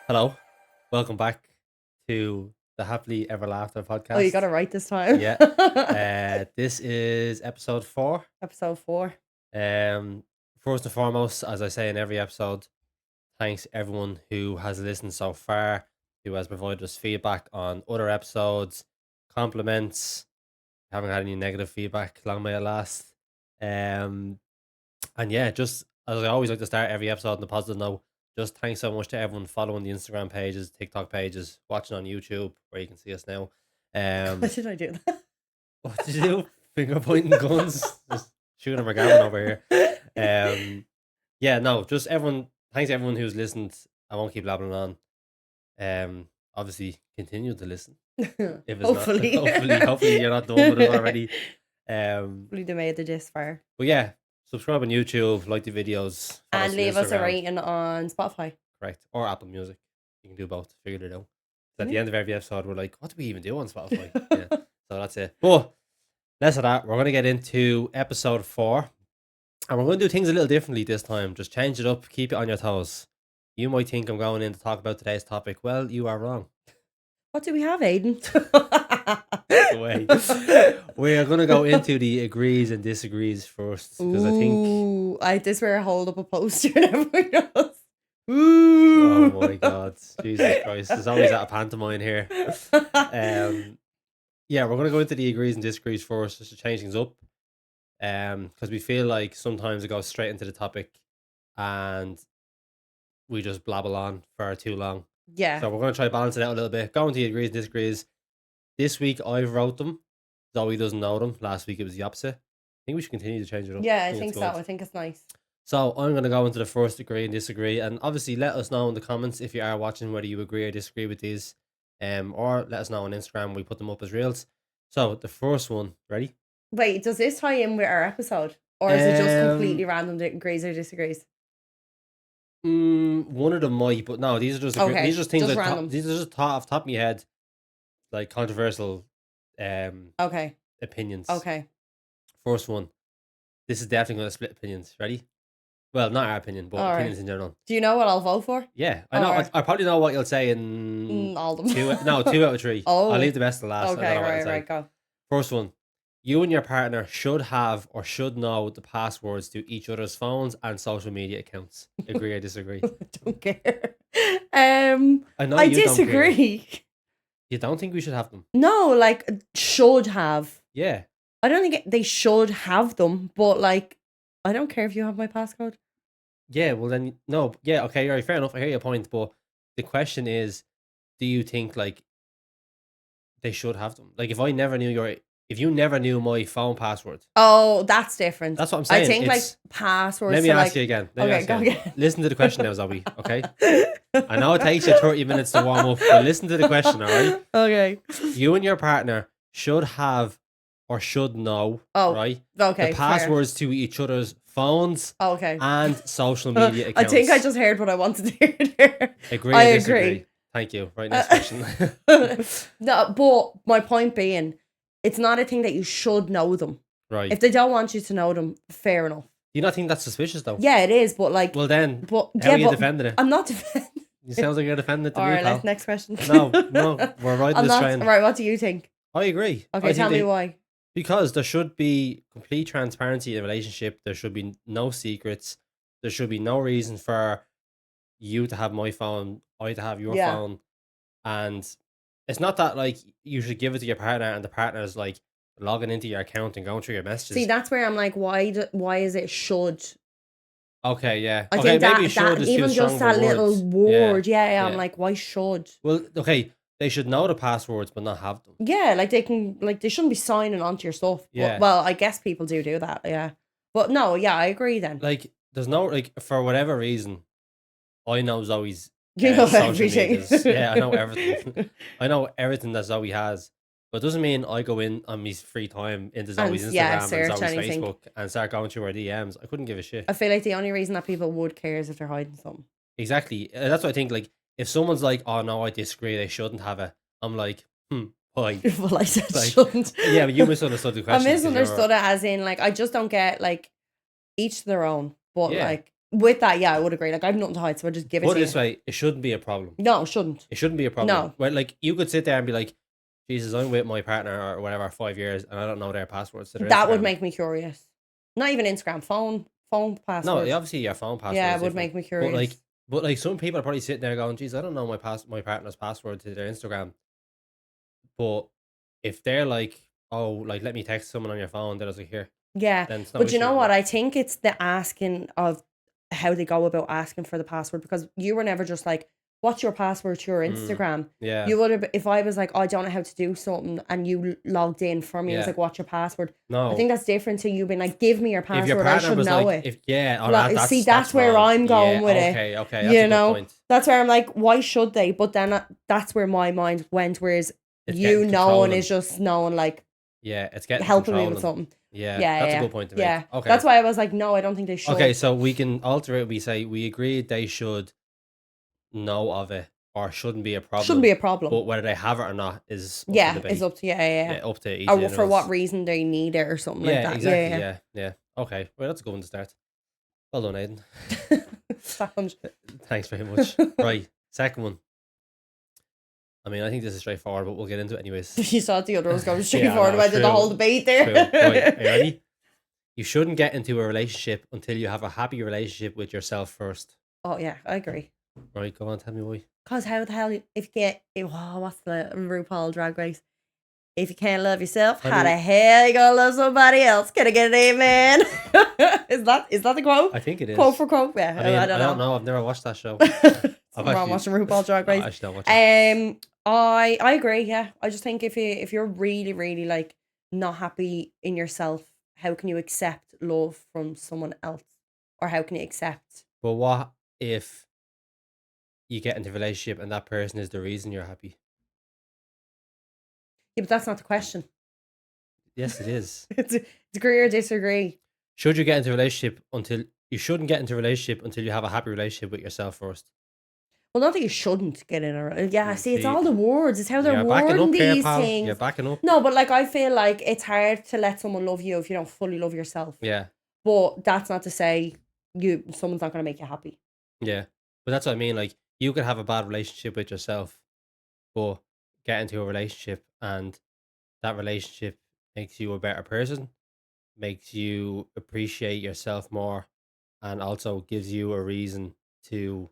Hello, welcome back to the Happily Ever After Oh, you got it podcast. right this time. Yeah, this is episode 4. Episode 4. Um, First and foremost, as I say in every episode, thanks everyone who has listened so far, who has provided us feedback on other episodes, compliments. Haven't had any negative feedback, long may it last. Um, and yeah, just as I always like to start every episode on the positive note, just thanks so much to everyone following the Instagram pages, TikTok pages, watching on YouTube where you can see us now. Why did I do What did you do? Finger pointing guns, just shooting a McGavin over here. Yeah, no, just everyone. Thanks everyone who's listened. I won't keep blabbering on. Obviously continue to listen. that? If it's Hopefully. not, hopefully you're not done with it already. Hopefully they made it this far. But yeah, subscribe on YouTube, like the videos, follow And on leave us a Instagram. rating on Spotify. Correct. Or Apple Music. You can do both. Figured it out. So at Mhm. the end of every episode, we're like, what do we even do on Spotify? Yeah. So that's it. But less of that. We're going to get into episode 4. And we're going to do things a little differently this time. Just change it up. Keep it on your toes. You might think I'm going in to talk about today's topic. Well, you are wrong. What do we have, Aidan? Way. We are going to go into the agrees and disagrees first. Because I think... this where I hold up a poster and everyone goes, Oh ooh. my God. Jesus Christ. There's always that pantomime here. Yeah, we're going to go into the agrees and disagrees first, just to change things up. Because we feel like sometimes it goes straight into the topic and we just blabble on for too long. Yeah. So we're going to try to balance it out a little bit. Go into the agrees and disagrees. This week I've wrote them. Zoe doesn't know them. Last week it was the opposite. I think we should continue to change it up. Yeah, I think it's so. good. I think it's nice. So I'm going to go into the first agree and disagree. And obviously let us know in the comments if you are watching whether you agree or disagree with these. Or let us know on Instagram. We put them up as reels. So the first one, ready? Wait, does this tie in with our episode? Or is it just completely random agrees or disagrees? One of them might, but no, these are just Okay, these are just things just that random. these are just thought off the top of my head, like controversial Okay. opinions. Okay. First one. This is definitely going to split opinions. Ready? Well, not our opinion, but All opinions right. in general. Do you know what I'll vote for? Yeah, I know. Alright. I probably know what you'll say in All of them. 2 out of 3. Oh. I'll leave the best to last. I don't Okay, know what you'll say. right, go. First one. You and your partner should have or should know the passwords to each other's phones and social media accounts. Agree or disagree? I don't care. I know I you don't care. disagree. You don't think we should have them? No, like should have. Yeah. I don't think they should have them, but like I don't care if you have my passcode. Yeah, well then no. Yeah, okay, right, fair enough. I hear your point, but the question is, do you think like they should have them? Like if you never knew my phone password. Oh, that's different. That's what I'm saying. I think like passwords. Let me to, ask like, you again. Okay, go again. Listen to the question now, Zoe. Okay. I know it takes you 30 minutes to warm up, but listen to the question, all right? Okay. You and your partner should have or should know, right? Okay. The passwords to each other's phones Okay. and social media accounts. I think I just heard what I wanted to hear there. Agree I or disagree? agree. Thank you. Right, next question. No, but my point being, it's not a thing that you should know them. Right. If they don't want you to know them, fair enough. Do you not think that's suspicious though? Yeah, it is, but like... Well then, but, how are you but defending it? I'm not defending. You sound like you're defending it to me, Alright, pal. next question. No, we're riding this train. Right, what do you think? I agree. Okay, tell me why. Because there should be complete transparency in a relationship. There should be no secrets. There should be no reason for you to have my phone, I to have your phone. And it's not that like you should give it to your partner and the partner is like logging into your account and going through your messages. See, that's where I'm like, why is it should? Okay, yeah. I okay, think maybe should is even too just strong that of a little word, Yeah. I'm like, why should? Well, okay, they should know the passwords but not have them. Yeah, like they shouldn't be signing onto your stuff. Yeah. Well, I guess people do that, yeah. But no, yeah, I agree then. Like, there's no, like, for whatever reason, I know Zoe's You know social everything. medias. Yeah, I know everything. I know everything that Zoe has. But it doesn't mean I go in on my free time into Zoe's Instagram and search Zoe's anything. Facebook and start going through her DMs. I couldn't give a shit. I feel like the only reason that people would care is if they're hiding something. Exactly. That's what I think. Like, if someone's like, oh no, I disagree, they shouldn't have it. I'm like, why? Well, I said Like, shouldn't. Yeah, but you misunderstood the I question. misunderstood it as in, like, I just don't get, like, each to their own. But, Yeah. like, With that, yeah, I would agree. Like, I have nothing to hide, so I just give it Put to it you. this way, it shouldn't be a problem. No, it shouldn't. It shouldn't be a problem. No. Where like you could sit there and be like, Jesus, I'm with my partner or whatever 5 years and I don't know their passwords to their That would Instagram. make me curious. Not even Instagram, phone No, password. obviously your phone password Yeah, is it would different. make me But curious. like some people are probably sitting there going, Geez, I don't know my partner's password to their Instagram. But if they're like, oh, like let me text someone on your phone, then I was like, here, Yeah, then it's no but you issue know with what? me. I think it's the asking of how they go about asking for the password, because you were never just like, "What's your password to your Mm, Instagram?" yeah, You would have, if I was like, "Oh, I don't know how to do something," and you logged in for me, and was yeah. like, "What's your password?" I No. think that's different to you being like, "Give me your If your password. I partner should was know like, it." if yeah, oh See, that's that's where wrong. I'm Yeah, going with it. okay, okay, that's a You good know, point. that's where I'm like, why should they? But then that's where my mind went. Whereas It's you getting knowing is controlling. just knowing, like, Yeah, it's getting helping me with controlling. something. Yeah, Yeah, that's a yeah, good point to yeah. make. That's Okay. why I was like, no, I don't think they Okay, should. so we can alter it. We say we agree they should know of it or shouldn't be a Shouldn't be problem, a problem. but whether they have it or not is up for Yeah, it's debate. up to, yeah, yeah, yeah. Yeah, up to each Or for what individuals. reason they need it or something like Yeah, that. Yeah, exactly. yeah, Yeah, yeah. Okay, well, that's a good one to start. Well done, Aidan. yeah. Sound. Thanks very much. Right, second one. I mean, I think this is straightforward, but we'll get into it anyways. You saw the other was going straight Yeah, I forward know. about the whole True. debate True. Right, are you there. ready? You shouldn't get into a relationship until you have a happy relationship with yourself first. Oh yeah, I agree. Right, go on, tell me why. Cause how the hell if you get what's the RuPaul Drag Race? If you can't love yourself, How do how the we? hell you gonna love somebody else? Can I get an amen? Is that the quote? I think it Quote is. for quote? I Yeah, I mean, don't I don't know. know. I've never watched that show. I've Something wrong actually, watching RuPaul Drag no, Race. I actually don't watch it. I agree. Yeah, I just think if you're really really like not happy in yourself, how can you accept love from someone else, or how can you accept? But what if you get into a relationship and that person is the reason you're happy? Yeah, but that's not the question. Yes, it is. It's agree or disagree. Should you get into a relationship until you shouldn't get into a relationship until you have a happy relationship with yourself first? Well, not that you shouldn't get in a. Yeah, see, it's See, all the words. It's how they're you're backing wording up here, these pal. You're things. backing up. No, but like I feel like it's hard to let someone love you if you don't fully love yourself. Yeah, But that's not to say someone's not going to make you happy. yeah. But that's what I mean. Like, you could have a bad relationship with yourself, but get into a relationship and that relationship makes you a better person, makes you appreciate yourself more, and also gives you a reason to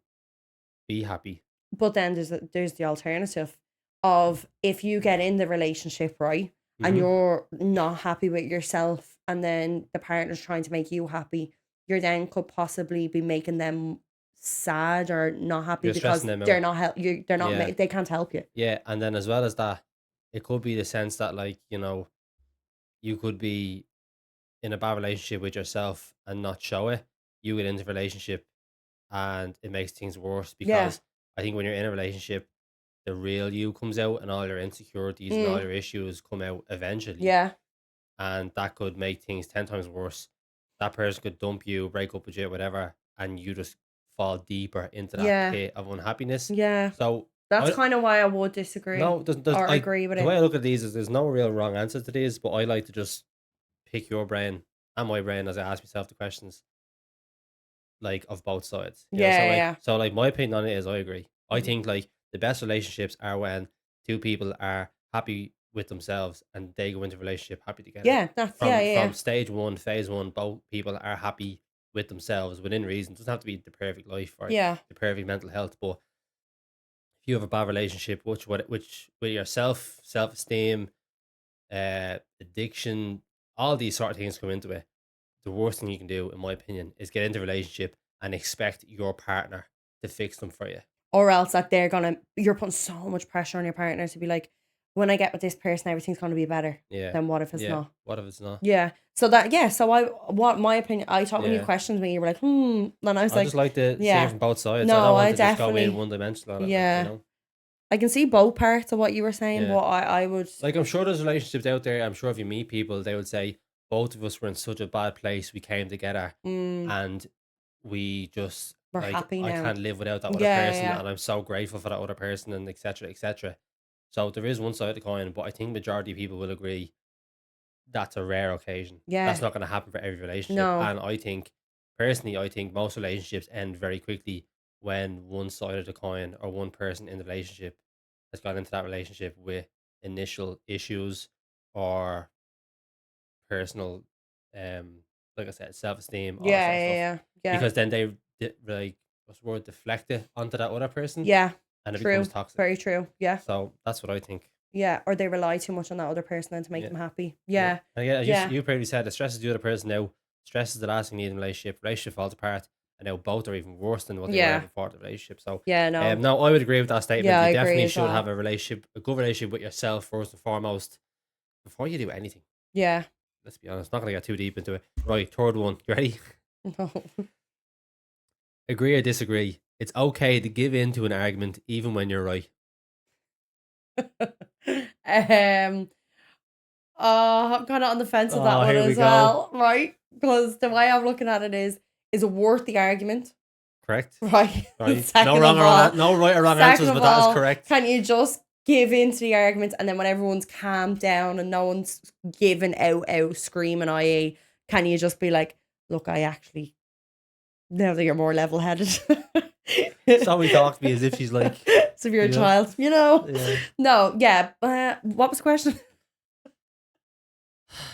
be happy. But then there's the alternative of if you get in the relationship, right, and Hmm. you're not happy with yourself, and then the partner's trying to make you happy, you're then could possibly be making them sad or not happy You're stressing because them they're out. not they're not Yeah. they can't help you. Yeah. And then as well as that, it could be the sense that, like, you could be in a bad relationship with yourself and not show it. You get into a relationship and it makes things worse Yeah. because I think when you're in a relationship, the real you comes out and all your insecurities and all Mm. your issues come out eventually. Yeah. And that could make things 10 times worse. That person could dump you, break up with you, whatever, and you just fall deeper into that Yeah. pit of unhappiness. Yeah. So That's I kind of why I would disagree no, there's or I agree with the way it. I look at these is there's no real wrong answer to these, but I like to just pick your brain and my brain as I ask myself the questions like of both sides. Yeah, yeah. So like my opinion on it is I agree. I Mhm. think like the best relationships are when two people are happy with themselves and they go into a relationship happy together. Yeah, that's yeah, yeah, From yeah. stage one, phase one, both people are happy with themselves within reason. It doesn't have to be the perfect life or Yeah. the perfect mental health, but if you have a bad relationship, which with yourself, self esteem, addiction, all these sort of things come into it. The worst thing you can do, in my opinion, is get into a relationship and expect your partner to fix them for you. Or else that you're putting so much pressure on your partner to be like, when I get with this person, everything's gonna be better. Yeah, Then what if it's yeah. not? What if it's not? Yeah. So that yeah, so I what my opinion I thought when you Yeah, questioned me, you were like, and I was I just like, like to see it yeah. from both sides. I don't No, want I to just go in definitely one dimensional on it, yeah. I can see both parts of what you were saying, Yeah. but I would Like I'm sure there's relationships out there. I'm sure if you meet people, they would say both of us were in such a bad place. We came together, mm, and we just we're like happy I now. can't live without that other Yeah, person, yeah. and I'm so grateful for that other person, and etc. etc. So there is one side of the coin, but I think majority of people will agree that's a rare occasion. That's Yeah. not going to happen for every relationship, No. and I think personally, I think most relationships end very quickly when one side of the coin or one person in the relationship has gone into that relationship with initial issues or personal, um, like I said, self esteem, all that Yeah, sort of yeah, stuff. yeah, yeah, Because then they like what's the word, deflect it onto that other person, yeah. and it becomes True. toxic. Very true. Yeah, So that's what I think. yeah. Or they rely too much on that other person then to make Yeah, them happy. yeah, Yeah, and yeah, yeah, you probably said it stresses the other person now. Stress is the last thing you need in a relationship. Relationship falls apart, and now both are even worse than what they were yeah, before the relationship. So, yeah. No, no, I would agree with that statement. yeah, You I agree definitely as should have well. a relationship, a good relationship with yourself first and foremost before you do anything. Yeah. Let's be honest. Not gonna get too deep into it. Right, third one. You ready? No. Agree or disagree? It's okay to give in to an argument even when you're right. um. I'm kind of on the fence with that Oh, one here we as go. well, right? Because the way I'm looking at it is it worth the argument, Correct. right? Right. No Second wrong of or wrong. all, No right or wrong second answers, of but that is all, correct. can you just give in to the argument and then when everyone's calmed down and no one's giving out screaming, i.e., can you just be like, look, I actually now that you're more level headed. Somebody talks to me as if she's like, Severe you know, child, you know. yeah. No, yeah. What was the question?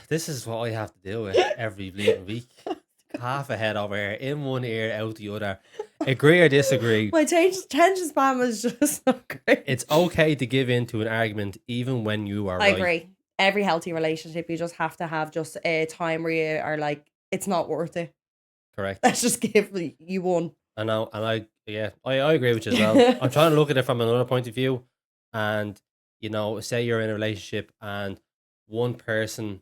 This is what I have to deal with every bleeding week. Half a head over here, in one ear, out the other. Agree or disagree? My attention span was just not great. It's okay to give in to an argument even when you are I right. agree. Every healthy relationship, you just have to have just a time where you are like, it's not worth it. Correct. Let's just give you one. I know, and yeah, I agree with you as well. I'm trying to look at it from another point of view, and say you're in a relationship and one person,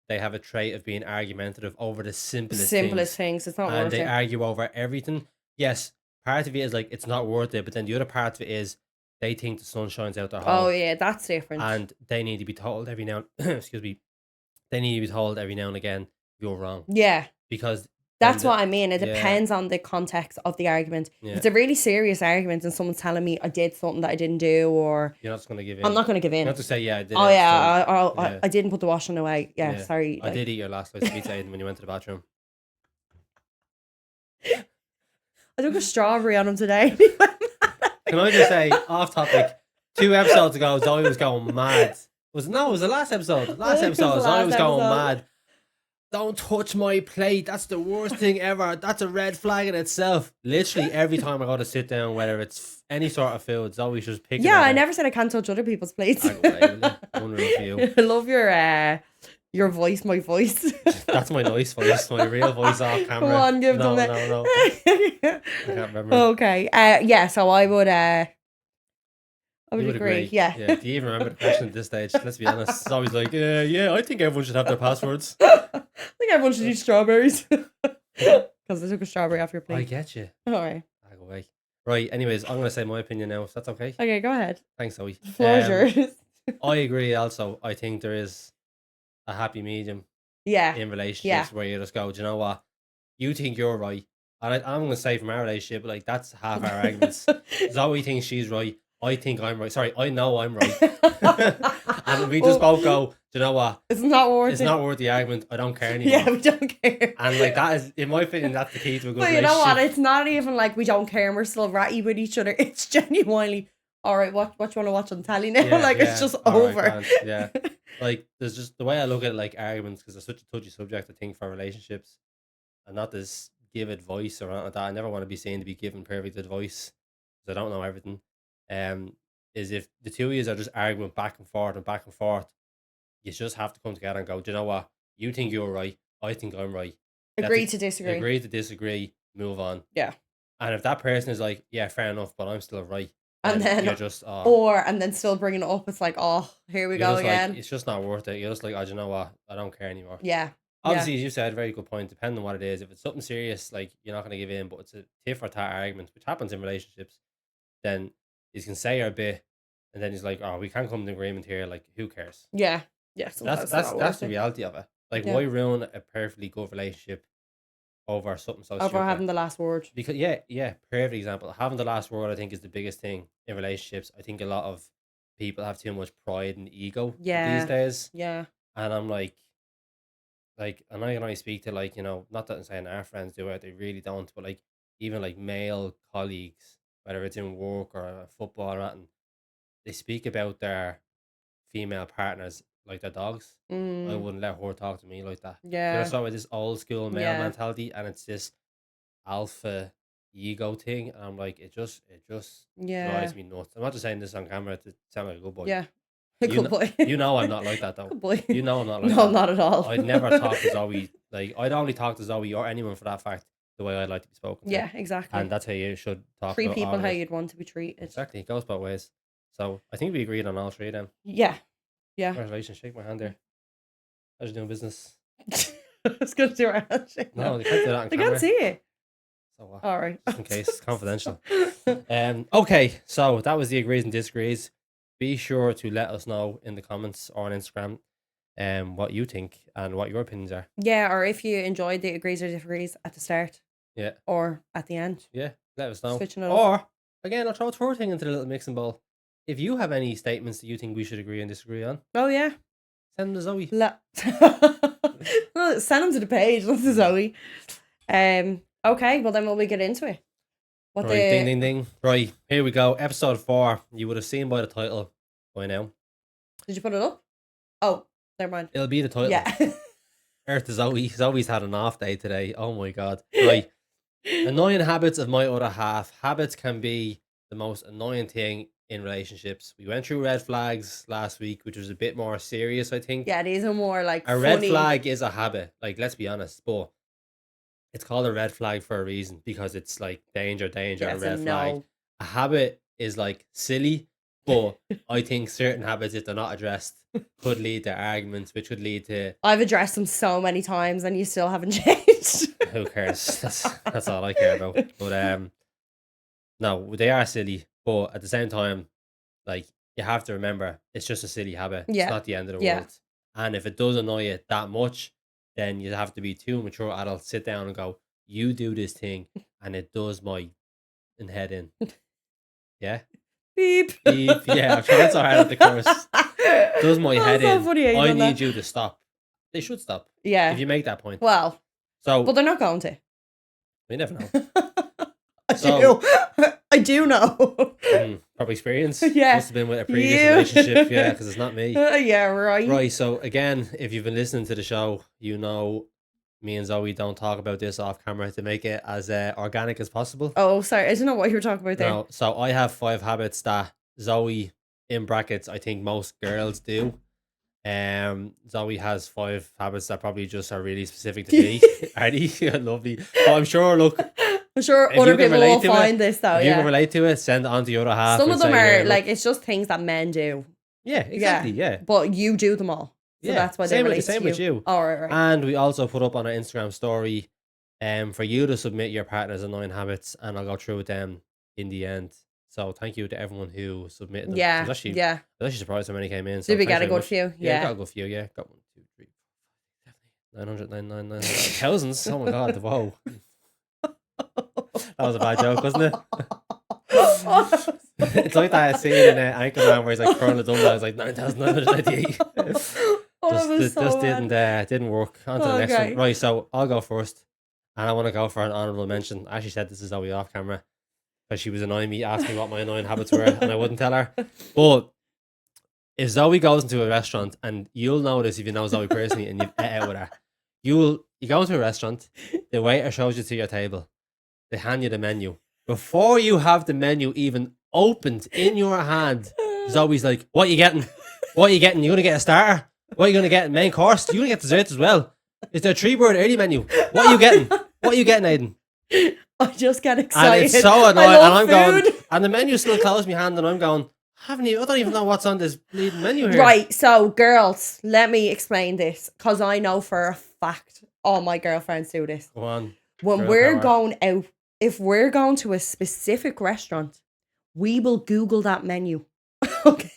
they have a trait of being argumentative over the simplest Simplest things, things, it's not and worth they it. argue over everything. Yes, part of it is like it's not worth it, but then the other part of it is they think the sun shines out their Oh hole, yeah, that's different. and they need to be told every now excuse me, they need to be told every now and again you're wrong, Yeah. because then That's what I mean. It yeah, depends on the context of the argument. If yeah, it's a really serious argument and someone's telling me I did something that I didn't do, or you're not just gonna give I'm in. not going to give You in. have to say, yeah, I did Oh it. It's done. yeah, Yeah, I didn't put the washing away. Yeah, yeah. sorry. I Like, did eat your last slice of pizza, Aidan, when you went to the bathroom. I took a strawberry on him today. Can I just say, off topic, 2 episodes ago, Zoe was going mad. It was the last episode. The last It was the episode, Zoe last was going episode. mad. Don't touch my plate. That's the worst thing ever. That's a red flag in itself. Literally every time I go to sit down, whether it's any sort of food, Zoe's just picking Yeah, at I it. never said I can't touch other people's plates. I go away, will you? Unreal for you. I love your voice, my voice. That's my nice voice, my real voice off Come camera. on, give them No, that. no, no. I can't remember. Okay. Yeah, so I You would would agree. agree. Yeah. Yeah. Do you even remember the question at this stage? Let's be honest. It's always like, yeah, I think everyone should have their passwords. I think everyone should eat strawberries. Because I took a strawberry off your I plate. get you. All right. I go away. Right. Anyways, I'm going to say my opinion now, if that's okay. Okay, go ahead. Thanks, Zoe. The floor is yours. I agree also. I think there is a happy medium Yeah. in Yeah. relationships where you just go, do you know what? You think you're right. And I'm going to say from our relationship, like, that's half our arguments. Zoe thinks she's right. I think I'm right. Sorry, I know I'm right. And we just both go, do you know what? It's not worth It's it. not worth the argument. I don't care anymore. Yeah, we don't care. And like that is, in my opinion, that's the key to a good But you relationship. know what? It's not even like we don't care and we're still ratty with each other. It's genuinely, all right, what you want to watch on telly now? Like, it's just all right, over. grand, yeah. Like, there's just the way I look at like arguments, because it's such a touchy subject, I think, for relationships, and not this give advice or anything like that. I never want to be seen to be giving perfect advice because I don't know everything. Um, is if the two of you are just arguing back and forth, you just have to come together and go, do you know what? You think you're right. I think I'm right. Agree to disagree. Agree to disagree. Move on. Yeah. And if that person is like, yeah, fair enough, but I'm still right, And then, you're just, and then still bringing it up, it's like, oh, here we go just again. like, it's just not worth it. You're just like, oh, do you know what? I don't care anymore. Yeah. Obviously, as you said, very good point. Depending on what it is, if it's something serious, like you're not going to give in, but it's a tit for tat argument, which happens in relationships, then you can say your bit, and then he's like, oh, we can't come to an agreement here. Like, who cares? Yeah. Yeah. That's Sometimes it's not that's worth the it. reality of it. Like, Yeah. why ruin a perfectly good relationship over something so Over stupid? having the last word. Because yeah, perfect example. Having the last word, I think, is the biggest thing in relationships. I think a lot of people have too much pride and ego these Yeah. days, Yeah. and I'm like like, and I can only speak to, like, not that I'm saying our friends do it, they really don't, but like even like male colleagues, whether it's in work or football or anything, they speak about their female partners like their dogs. I Mm, wouldn't let her talk to me like that. You're yeah. sort of this old school male Yeah. mentality, and it's this alpha ego thing, and I'm like, it just Yeah. drives me nuts. I'm not just saying this on camera to sound like a good boy. Yeah. You Good know, boy. you know I'm not like that though. Good boy. You know I'm not like No, that. not at all. I'd never talk to Zoe like I'd only talk to Zoe or anyone for that fact the way I'd like to be spoken to, Yeah, and exactly. that's how you should talk Treat about all people of how it. you'd want to be treated. Exactly, it goes both ways. So I think we agreed on all three of them. Yeah. Yeah. Congratulations, shake my hand there. How's you doing business? It's good to do our handshake now. No, you can't do that on They can't camera. see it. So what? All right. Just in case, it's confidential. Okay, so that was the agrees and disagrees. Be sure to let us know in the comments or on Instagram what you think and what your opinions are. Yeah, or if you enjoyed the agrees or disagrees at the start Yeah, or at the end. yeah, let us know. Switching it up. Or again, I'll throw a third thing into the little mixing bowl. If you have any statements that you think we should agree and disagree on, Oh, yeah. send them to Zoe. Well, send them to the page. That's the Zoe. Okay, well then will we get into it? What Right, ding ding ding. Right, here we go. Episode 4. You would have seen by the title by now. Did you put it up? Oh, never mind. It'll be the title. Yeah. Earth to Zoe. Zoe's had an off day today. Oh my god. Right. Annoying habits of my other half. Habits can be the most annoying thing in relationships. We went through red flags last week, which was a bit more serious, I think. Yeah, these are more like A red funny. flag is a habit. Like, let's be honest, but it's called a red flag for a reason because it's like danger, danger, Yeah, a it's a red flag. no. A habit is like silly, but I think certain habits, if they're not addressed, could lead to arguments, which could lead to I've addressed them so many times and you still haven't changed. who cares? That's all I care about. But no, they are silly, but at the same time, like, you have to remember it's just a silly habit. It's Yeah. not the end of the Yeah. world. And if it does annoy you that much, then you have to be two mature adults, sit down and go, you do this thing and it does my head in. Yeah? Beep. Beep. Yeah, I'm trying so hard at the chorus. Does my head so in. funny how you I done need that. you to stop. They should stop. Yeah. If you make that point. Well, So but they're not going to. we never know. I So- do. I do know. From experience. Yeah. Must have been with a previous You. relationship. Yeah, because it's not me. Yeah, right. Right, so again, if you've been listening to the show, you know me and Zoe don't talk about this off camera to make it as organic as possible. Oh, sorry. I don't know what you were talking about there. No, so I have 5 habits that Zoe, in brackets, I think most girls do. Zoe has 5 habits that probably just are really specific to me. Are they? Lovely. But I'm sure, look, I'm sure if other you can people relate will to it, find this though. if you can Yeah. relate to it, send it on to your other half. Some and of them say, are "Here, like, look." it's just things that men do, Yeah, exactly, yeah. but you do them all. So Yeah, that's why they same with- relate same to with you. Oh, right. And we also put up on our Instagram story for you to submit your partner's annoying habits, and I'll go through with them in the end. So thank you to everyone who submitted them. Yeah. I was actually Yeah. surprised how many came in. So Did we thanks get a very good much. few? Yeah, got Yeah. a good few. Yeah, got 1, 2, 3, 4, 5, 900, 999, thousands. Oh my god! Whoa, that was a bad joke, wasn't it? It's like that scene in Anchorman where he's like throwing the dumbbells like 9,998. Oh, that was so just bad. didn't work. On to the next Okay. one. Right, so I'll go first, and I want to go for an honorable mention. I actually said this is Zoe off camera because she was annoying me, asking what my annoying habits were, and I wouldn't tell her. But if Zoe goes into a restaurant, and you'll know this if you know Zoe personally and you've ate out with her, you go into a restaurant, the waiter shows you to your table, they hand you the menu. Before you have the menu even opened in your hand, Zoe's like, "What you getting? What you getting? You gonna get a starter? What you gonna get? Main course? You gonna get dessert as well? Is there a 3-bird early menu? What are you getting? What are you getting, Aidan?" I just get excited. And it's so annoying. I And love I'm going, food. and the menu's still closed in my hand, and I'm going, I don't even know what's on this bleeding menu here. Right, so girls, let me explain this because I know for a fact all my girlfriends do this. Go on. When Girl we're power. going out, if we're going to a specific restaurant, we will Google that menu. Okay.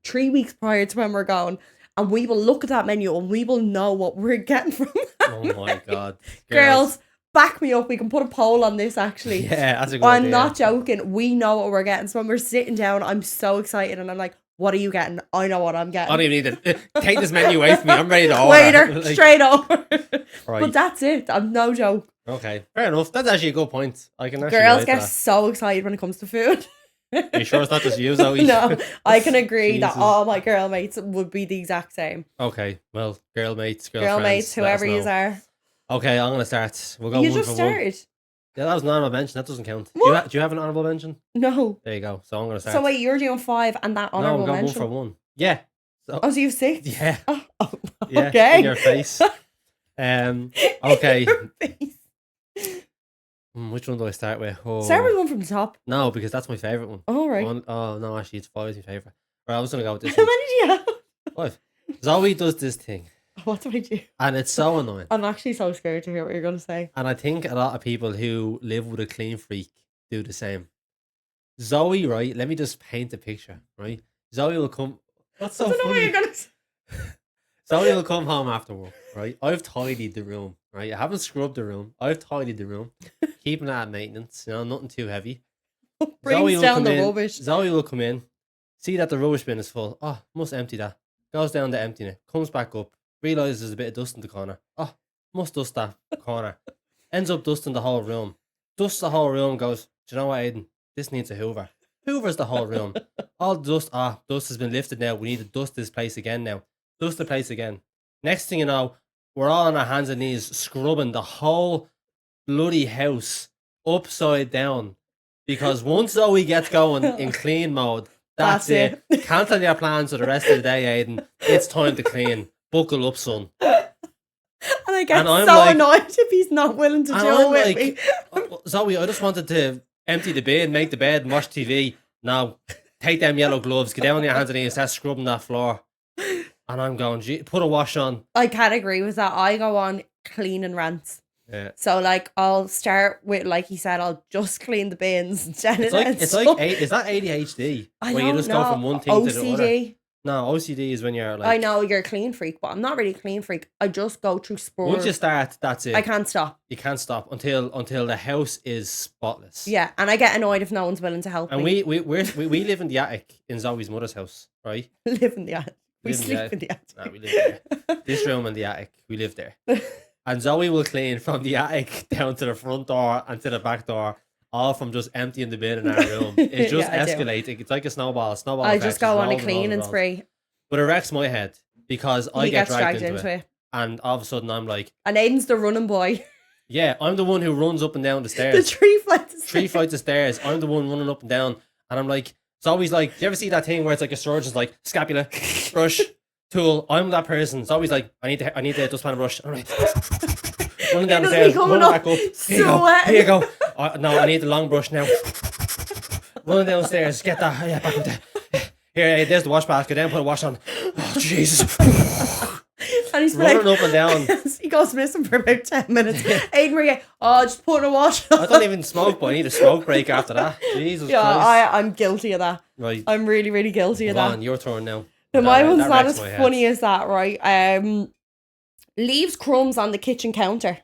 3 weeks prior to when we're going. And we will look at that menu and we will know what we're getting from that. Oh my god. Girls, back me up. We can put a poll on this actually. Yeah, that's a good I'm idea. not joking. We know what we're getting. So when we're sitting down, I'm so excited and I'm like, What are you getting? I know what I'm I getting. don't even need to take this menu away from me. I'm ready to order. Waiter, Like, straight over. right. But that's it. I'm no joke. Okay, fair enough. That's actually a good point. I can actually Girls relate get to that. so excited when it comes to food. Are you sure it's not just you, Zoe? No, I can agree that Jesus. all my girl mates would be the exact same. Okay, well, girl mates, Girl girlfriends, mates, let us whoever you know. are. Okay, I'm gonna start. We'll go You one just for one. started. Yeah, that was an honorable mention. That doesn't count. What? Do you have an honorable mention? No. There you go. So I'm gonna start. So wait, you're doing 5 and that no, I'm honorable going mention. one for one. Yeah. So Oh, so you have 6? yeah, Oh, yeah. okay. In your face. Okay. In your face. Which one do I start with? Oh. Start with one from the top. No, because that's my favorite one. All right. Oh no, actually, it's 5 is my favorite. Right, I was gonna go with this How one. many do you have? 5. Zoe does this thing, What do I do? and it's so annoying. I'm actually so scared to hear what you're going to say. And I think a lot of people who live with a clean freak do the same. Zoe, right? Let me just paint a picture, right? Zoe will come. What's so I don't know what funny? you're going to say. Zoe will come home after work, right? I've tidied the room, right? I haven't scrubbed the room. I've tidied the room, keeping it at maintenance. You know, nothing too heavy. Brings down the rubbish. Zoe will come in, see that the rubbish bin is full. Oh, must empty that. Goes down to emptying it. Comes back up. Realizes there's a bit of dust in the corner. Oh, must dust that corner. Ends up dusting the whole room. Dusts the whole room. Goes, do you know what, Aidan? This needs a Hoover. Hoovers the whole room. All the dust. Dust has been lifted now. We need to dust this place again now. Dust the place again. Next thing you know, we're all on our hands and knees scrubbing the whole bloody house upside down. Because once Zoe gets going in clean mode, that's it. Cancel your plans for the rest of the day, Aidan. It's time to clean. Buckle up, son. And I get And I'm so like- annoyed if he's not willing to do it with me. Zoe, I just wanted to empty the bin, make the bed, and watch TV. Now, take them yellow gloves, get down on your hands and knees, start scrubbing that floor. And I'm going, gee, put a wash on. I can't agree with that. I go on cleaning rants. Yeah. So like I'll start with, like he said, I'll just clean the bins. Is that ADHD? I where you don't just know. go from one thing to the other. OCD. No, OCD is when you're like. I know you're a clean freak, but I'm not really a clean freak. I just go through spurs. Once you start, that's it. I can't stop. You can't stop until the house is spotless. Yeah, and I get annoyed if no one's willing to help And me. we live in the attic in Zoe's mother's house, right? Live in the attic. We Live in the sleep attic. in the attic. No, we live there. This room in the attic, we live there. And Zoe will clean from the attic down to the front door and to the back door, all from just emptying the bin in our room. It's just Yeah, I do. escalating. It's like a snowball. I Effect, just go on a rolls and rolls cleaning and rolls. spree. But it wrecks my head because I He get gets dragged dragged into it. And all of a sudden I'm like, And Aidan's the running boy. yeah, I'm the one who runs up and down the The stairs. 3 flights of Three flights of stairs. I'm the one running up and down. And I'm like, it's always like, do you ever see that thing where it's like a surgeon's like, scapula, brush, tool. I'm that person. It's always like, I need the dustpan and brush. I'm like, running down the It'll be stairs, coming running up back up. Here you go. sweating. Here you go. No, I need the long brush now. Running downstairs, get that. Yeah, back up there. Here, there's the wash basket. Then put a wash on. Oh, Jesus. And he's Running like, up and down. he goes missing for about 10 minutes. Aidan Marie, just put a wash on. I don't even smoke, but I need a smoke break after that. Jesus Yeah, Christ. I'm guilty of that. Right. I'm really, really guilty of Go that. on, your turn now. But my That one's not wrecks as my head. funny as that, right? Leaves crumbs on the kitchen counter.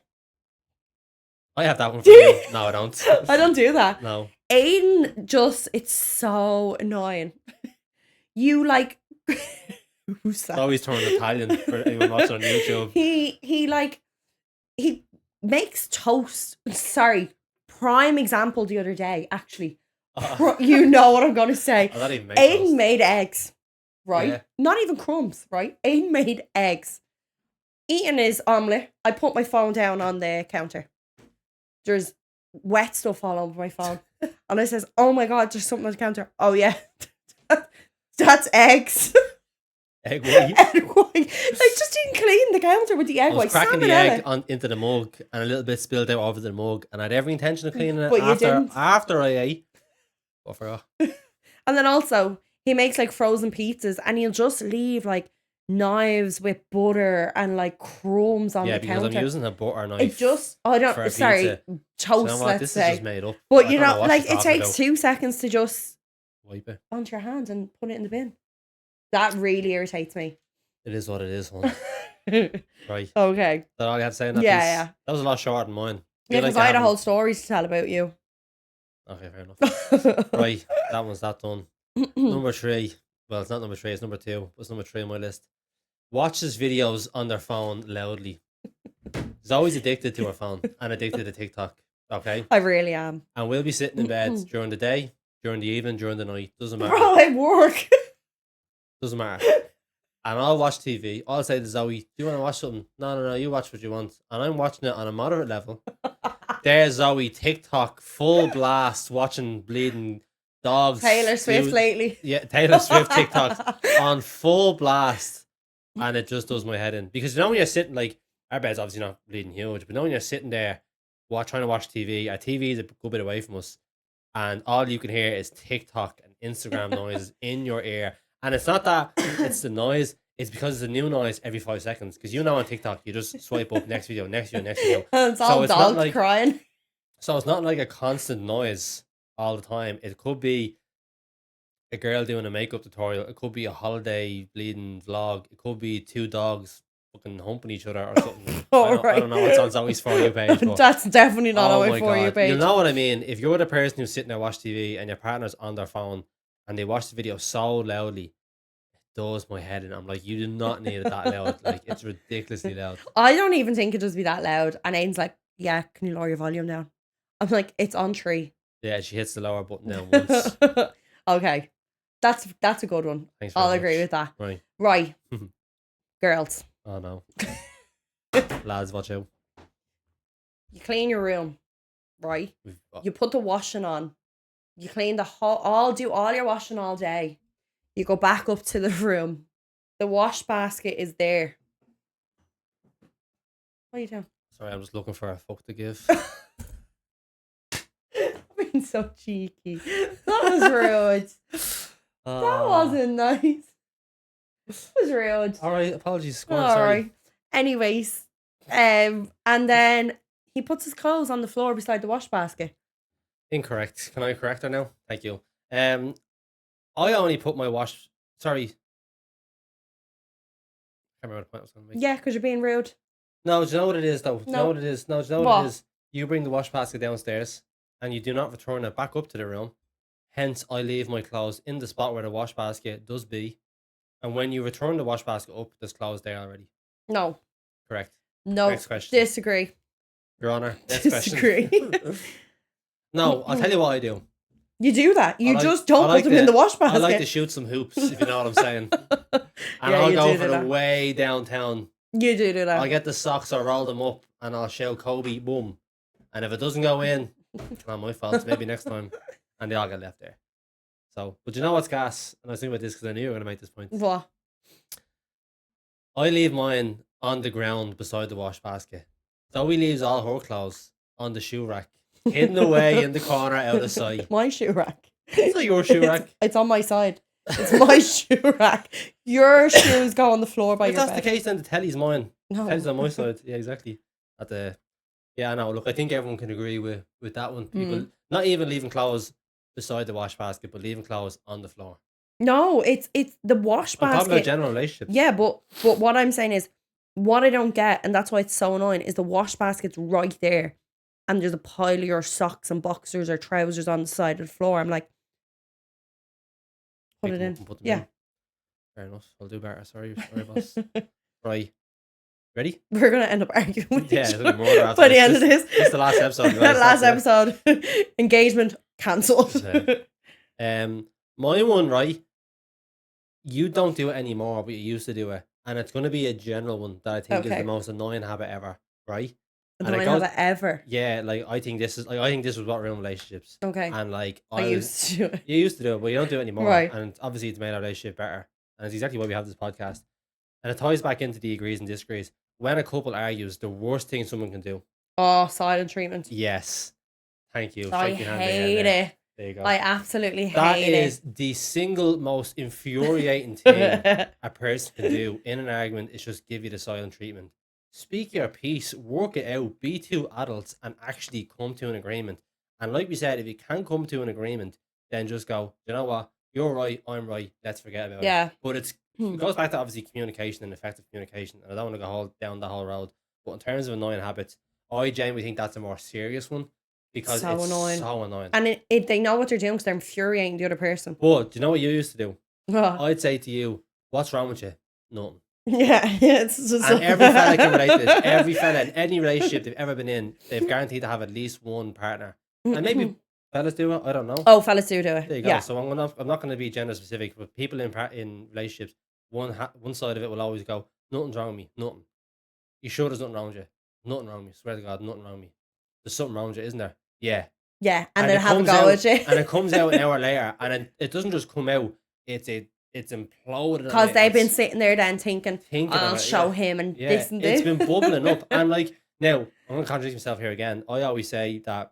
I have that one for Do you. you? No, I don't. I don't do that. No. Aiden it's so annoying. You like, who's that? Always turn Italian for anyone watching on YouTube. He makes toast. Sorry, prime example the other day, actually. You know what I'm going to say. Oh, that even makes Aiden sense. made eggs, right? Yeah. Not even crumbs, right? Aiden made eggs. Eating his omelette, I put my phone down on the counter. There's wet stuff all over my phone. And I says, oh my God, there's something on the counter. Oh yeah, that's eggs. Egg white. Egg white. I just didn't clean the counter with the egg I was white. cracking the Salmonella. egg into the mug and a little bit spilled out over the mug and I had every intention of cleaning it But you didn't. after I ate. But I forgot. And then also, he makes like frozen pizzas and he'll just leave like knives with butter and like crumbs on Yeah, the because counter. I'm using a butter knife. It just, I for a don't, sorry, pizza. toast, You know what? let's This say. is just made up. But I you don't know, what like she's it talking takes about. 2 seconds to just Wipe it. onto your hand and put it in the bin. That really irritates me. It is what it is, hon. Okay. Right. Is that all you had to say in that Yeah, piece? yeah. That was a lot shorter than mine. Yeah, because I had a whole story to tell about you. Okay, fair enough. Right, that one's that done. Number 3. Well, it's not number 3, it's number 2. What's number 3 on my list? Watches videos on their phone loudly. Zoe's addicted to her phone and addicted to TikTok. Okay? I really am. And we'll be sitting in bed during the day, during the evening, during the night. Doesn't matter. Bro, I work. Doesn't matter. And I'll watch TV. I'll say to Zoe, do you want to watch something? No, you watch what you want. And I'm watching it on a moderate level. There's Zoe, TikTok, full blast, watching bleeding dogs. Taylor Swift lately. Yeah, Taylor Swift TikToks on full blast. And it just does my head in. Because you know when you're sitting, like, our bed's obviously not bleeding huge, but you know when you're sitting there trying to watch TV, our TV is a good bit away from us, and all you can hear is TikTok and Instagram noises in your ear. And it's not that it's the noise, it's because it's a new noise every 5 seconds. Because you know on TikTok, you just swipe up next video, next video, next video. And it's all dogs like, crying. So it's not like a constant noise all the time. It could be a girl doing a makeup tutorial. It could be a holiday bleeding vlog. It could be 2 dogs fucking humping each other or something. I don't know what's on Zoe's For You page. But that's definitely not on my For You page. You know what I mean? If you're the person who's sitting there watch TV and your partner's on their phone and they watch the video so loudly, it does my head in. I'm like, you do not need it that loud. Like, it's ridiculously loud. I don't even think it does be that loud. And Aidan's like, yeah, can you lower your volume down? I'm like, it's on 3. Yeah, she hits the lower button down once. Okay. That's a good one. I'll agree with that. Right. Girls. Oh no. Lads, watch out. You clean your room, right? You put the washing on. You clean do all your washing all day. You go back up to the room. The wash basket is there. What are you doing? Sorry, I'm just looking for a fuck to give. I'm being so cheeky. That was rude. That wasn't nice. That was rude. Alright, apologies. Go on, sorry. Right. Anyways, and then he puts his clothes on the floor beside the wash basket. Incorrect. Can I correct her now? Thank you. I only put my wash. Sorry. I can't remember what point I was going to make. Yeah, because you're being rude. No, do you know what it is though? Do you know what it is? No, do you know what it is? You bring the wash basket downstairs and you do not return it back up to the room. Hence, I leave my clothes in the spot where the wash basket does be. And when you return the wash basket up, there's clothes there already. No. Correct. No. Next question. Disagree. Your Honor. Next Disagree. question. No, I'll tell you what I do. You do that. You just don't put them in the wash basket. I like to shoot some hoops, if you know what I'm saying. And I'll go for the way downtown. You do that. I'll get the socks, I'll roll them up, and I'll shout Kobe, boom. And if it doesn't go in, it's not my fault. Maybe next time. And they all get left there. So, but you know what's gas? And I was thinking about this because I knew you were going to make this point. What? I leave mine on the ground beside the wash basket. Zoe leaves all her clothes on the shoe rack, hidden away in the corner out of sight. My shoe rack. It's not your shoe rack. It's on my side. It's my shoe rack. Your shoes go on the floor by your bed. If that's the case, then the telly's mine. No. The telly's on my side. Yeah, exactly. Yeah, I know. Look, I think everyone can agree with that one. People not even leaving clothes beside the wash basket, but leaving clothes on the floor. No, it's the wash basket. I'm talking about general relationships. Yeah, but what I'm saying is, what I don't get, and that's why it's so annoying, is the wash basket's right there, and there's a pile of your socks and boxers or trousers on the side of the floor. I'm like, put it in. Yeah. Fair enough. I'll do better. Sorry, boss. Right. Ready? We're gonna end up arguing with each other by the end of this. This is the last episode. Last episode. Engagement cancelled. My one, right? You don't do it anymore, but you used to do it, and it's going to be a general one that I think is the most annoying habit ever, right? Annoying habit ever. Yeah, like I think this is what ruin relationships. Okay. And like I used to do it. You used to do it, but you don't do it anymore. Right. And obviously it's made our relationship better, and it's exactly why we have this podcast. And it ties back into the agrees and disagrees. When a couple argues, the worst thing someone can do. Oh, silent treatment. Yes. Thank you. I hate it. There you go. I absolutely hate it. That is the single most infuriating thing a person can do in an argument is just give you the silent treatment. Speak your piece, work it out, be two adults, and actually come to an agreement. And like we said, if you can't come to an agreement, then just go, you know what? You're right, I'm right, let's forget about it. But it goes back to obviously communication and effective communication. And I don't want to go down the whole road. But in terms of annoying habits, I genuinely think that's a more serious one. Because it's so annoying. And they know what they're doing because they're infuriating the other person. But do you know what you used to do? Oh. I'd say to you, what's wrong with you? Nothing. Yeah, it's just And every fella can relate to this. Every fella in any relationship they've ever been in, they've guaranteed to have at least one partner. And maybe fellas do it. I don't know. Oh, fellas do it. There you go. Yeah. So I'm not going to be gender specific, but people in relationships, one side of it will always go, nothing's wrong with me, nothing. You sure there's nothing wrong with you? Nothing wrong with me. Swear to God, nothing wrong with me. There's something wrong with you, isn't there? Yeah. Yeah, and And then it have a comes go out, at you. and it comes out an hour later, and it doesn't just come out. It's imploded. Because they've been It's sitting there then thinking, I'll about it, show yeah. him and Yeah, this and it's this. been bubbling up. And like, now, I'm going to contradict myself here again. I always say that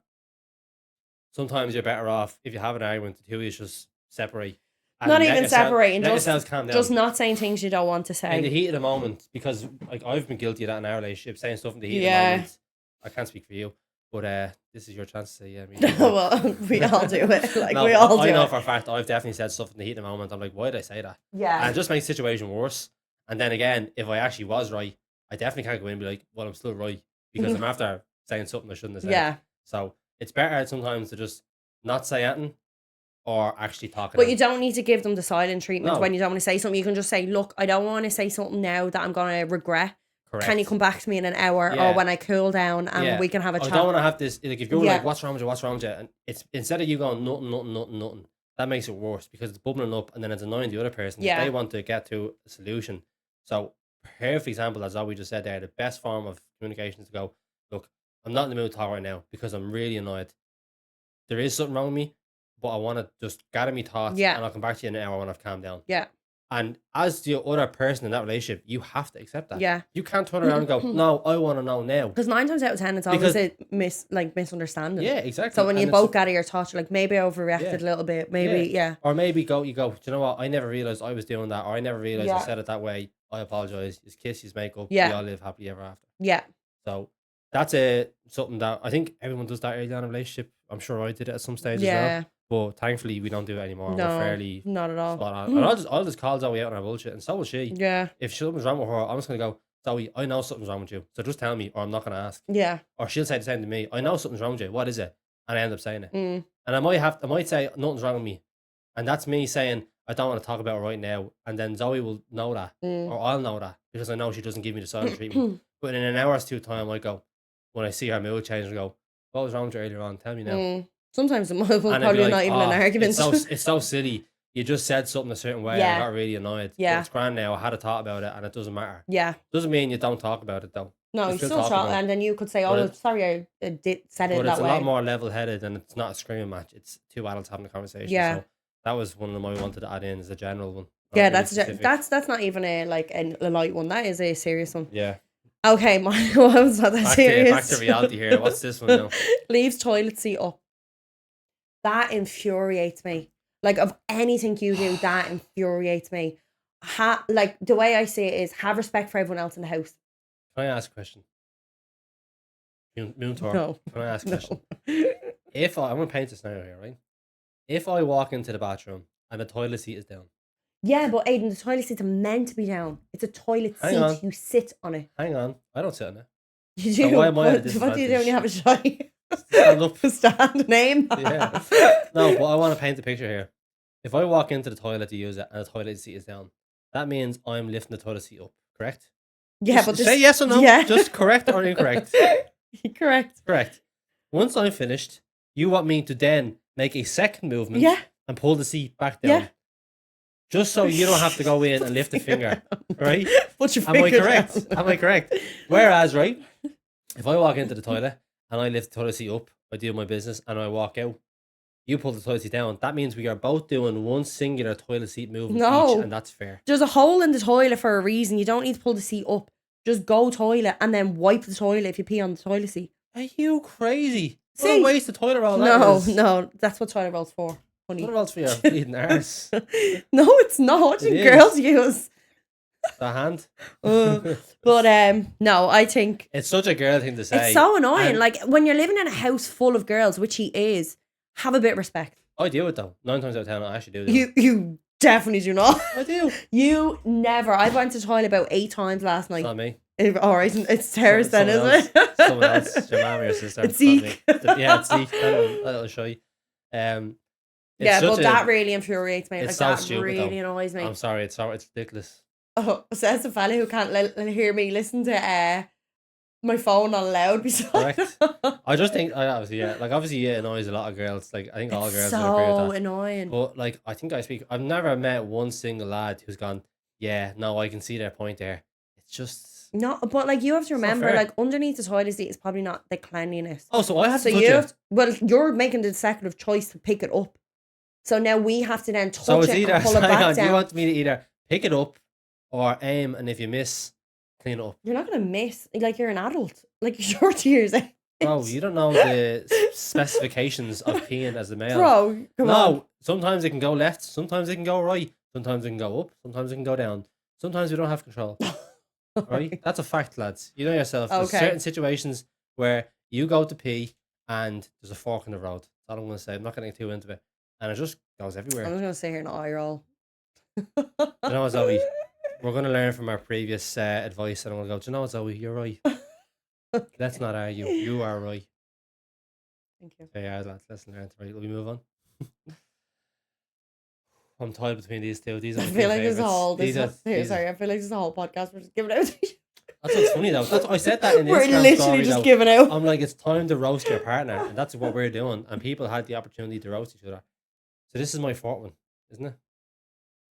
sometimes you're better off, if you have an argument, the two of you just separate. And Not let even separating, let just yourselves calm down. Just not saying things you don't want to in the say. heat of the moment, because like I've been guilty of that in our relationship, saying stuff in the heat of Yeah. the moment. I can't speak for you, but this is your chance to say, yeah, me too. Well, we all do it. Like, No, we all I do know it. for a fact I've definitely said stuff in the heat of the moment. I'm like, why did I say that? Yeah. And it just makes the situation worse. And then again, if I actually was right, I definitely can't go in and be like, well, I'm still right, because I'm after saying something I shouldn't have said. Yeah. So it's better sometimes to just not say anything or actually talk. But you don't need to give them the silent treatment No. when you don't want to say something. You can just say, look, I don't want to say something now that I'm going to regret. Correct. Can you come back to me in an hour Yeah. or when I cool down and we can have a I chat? don't want to have this, like, if you're Yeah. like, what's wrong with you, and it's instead of you going nothing, that makes it worse because it's bubbling up and then it's annoying the other person. Yeah. They want to get to a solution. So perfect example, as Zoe just said there, the best form of communication is to go, look, I'm not in the mood to talk right now because I'm really annoyed. There is something wrong with me, but I want to just gather my thoughts Yeah. and I'll come back to you in an hour when I've calmed down. Yeah. And as the other person in that relationship, you have to accept that. Yeah. You can't turn around and go, no, I want to know now. Because 9 times out of 10, it's always a misunderstanding. Yeah, exactly. So when you And both gather your thoughts, you're like, maybe I overreacted Yeah. a little bit. Maybe, yeah. Or maybe you go, do you know what? I never realized I was doing that, or I never realized I Yeah. said it that way. I apologize. Just kiss, just make up. Yeah. We all live happily ever after. Yeah. So that's something that I think everyone does that early on in a relationship. I'm sure I did it at some stage as Yeah. well. But thankfully, we don't do it anymore. No, We're fairly not at all. spot on. And I'll just call Zoe out on her bullshit, and so will she. Yeah. If something's wrong with her, I'm just gonna go, Zoe, I know something's wrong with you, so just tell me, or I'm not gonna ask. Yeah. Or she'll say the same to me. I know something's wrong with you. What is it? And I end up saying it. Mm. And I might say nothing's wrong with me, and that's me saying I don't want to talk about it right now. And then Zoe will know that, or I'll know that because I know she doesn't give me the silent treatment. But in an hour's time, I go, when I see her mood change, I go, what was wrong with you earlier on? Tell me now. Sometimes it will And I'd be probably like, not even an argument. It's so silly. You just said something a certain way. Yeah. And I got really annoyed. Yeah. But it's grand now. I had a thought about it, and it doesn't matter. Yeah. Doesn't mean you don't talk about it though. No, you still still talk talk, about it. and then you could say, But "Oh, it- sorry, I said it But that it's a way." lot more level-headed, and it's not a screaming match. It's two adults having a conversation. Yeah. So that was one of them I wanted to add in as a general one. not Yeah, really specific. that's not even a light one. That is a serious one. Yeah. Okay, my one's not that serious. Back to reality here. What's this one now? Leaves toilet seat up. That infuriates me. Like, of anything you do, that infuriates me. Like, the way I see it is have respect for everyone else in the house. Can I ask a question? Moon Tour. No. Can I ask a No. question? I'm going to paint a scenario here, right? If I walk into the bathroom and the toilet seat is down, Yeah, but Aidan, the toilet seats are meant to be down. It's a toilet Hang seat. on. You sit on it. hang on, I don't sit on it. You So do. why am I at a What do you do when you have a shy? Stand up. Stand name. Yeah. No, but I want to paint the picture here. If I walk into the toilet to use it and the toilet seat is down, that means I'm lifting the toilet seat up, correct? Yeah, Just but say yes or no. Yeah. Just correct or incorrect. Correct. Correct. Once I'm finished, you want me to then make a second movement Yeah. and pull the seat back down. Yeah. Just so you don't have to go in and lift a finger, right? Put your Am I finger correct? down. Am I correct? Whereas, right, if I walk into the toilet and I lift the toilet seat up, I do my business and I walk out, you pull the toilet seat down. That means we are both doing one singular toilet seat movement No. each, and that's fair. There's a hole in the toilet for a reason. You don't need to pull the seat up. Just go toilet and then wipe the toilet if you pee on the toilet seat. Are you crazy? What See? a waste of toilet roll that No, is. no, that's what toilet roll's for, honey. Toilet roll's for your bleeding arse. No, it's not. It is. Girls use. The hand. But no, I think It's such a girl thing to say. it's so annoying. And Like, when you're living in a house full of girls, which he is, have a bit of respect. I do it though. 9 times out of 10, I actually do it. You definitely do not. I do. You never. I went to the toilet about 8 times last It's night. not me. All right, it's Terrace then, Someone isn't it? Someone else. Your mom or your sister. It's not me. Zeke. Yeah, it's Zeke. A little shy. Yeah, such but that really infuriates me. it's Like so that stupid really though. annoys me. I'm sorry, it's ridiculous. Oh, says the fella who can't hear me listen to my phone on loud beside him. Correct. I just think obviously obviously it annoys a lot of girls. Like I think all It's girls would agree with so that. annoying. But like I think I've never met one single lad who's gone, yeah, no, I can see their point there. It's just No, but like you have to it's not remember, fair. like underneath the toilet seat is probably not the cleanliness. Oh, so I have So to touch you it. have to, well, you're making the executive choice to pick it up. So now we have to then touch So it's it either and pull it hang back on, do you down. want me to either pick it up or aim, and if you miss, clean it up? You're not gonna miss. Like you're an adult. Like you're 30 years age. Bro, you don't know the specifications of peeing as a male. Bro, come on. No, sometimes it can go left, sometimes it can go right, sometimes it can go up, sometimes it can go down. Sometimes we don't have control. Right? That's a fact, lads. You know yourself. There's Okay. certain situations where you go to pee and there's a fork in the road. That's all I'm going to say. I'm not getting too into it. And it just goes everywhere. I'm just gonna sit here and eye roll. You know what, Zoe? We're going to learn from our previous advice, and I'm going to go, do you know what, Zoe? You're right. Let's not argue. You are right. Thank you. Yeah, lads, let's learn. Right, will we move on? I'm tied between these two. These are I my feel two like this favourites. whole These are- these are- sorry, I feel like this whole podcast we're just giving out. That's what's funny though. That's, I said that in the We're Instagram literally story, just though. giving out. I'm like, it's time to roast your partner, and that's what we're doing. And people had the opportunity to roast each other. So this is my fourth one, isn't it?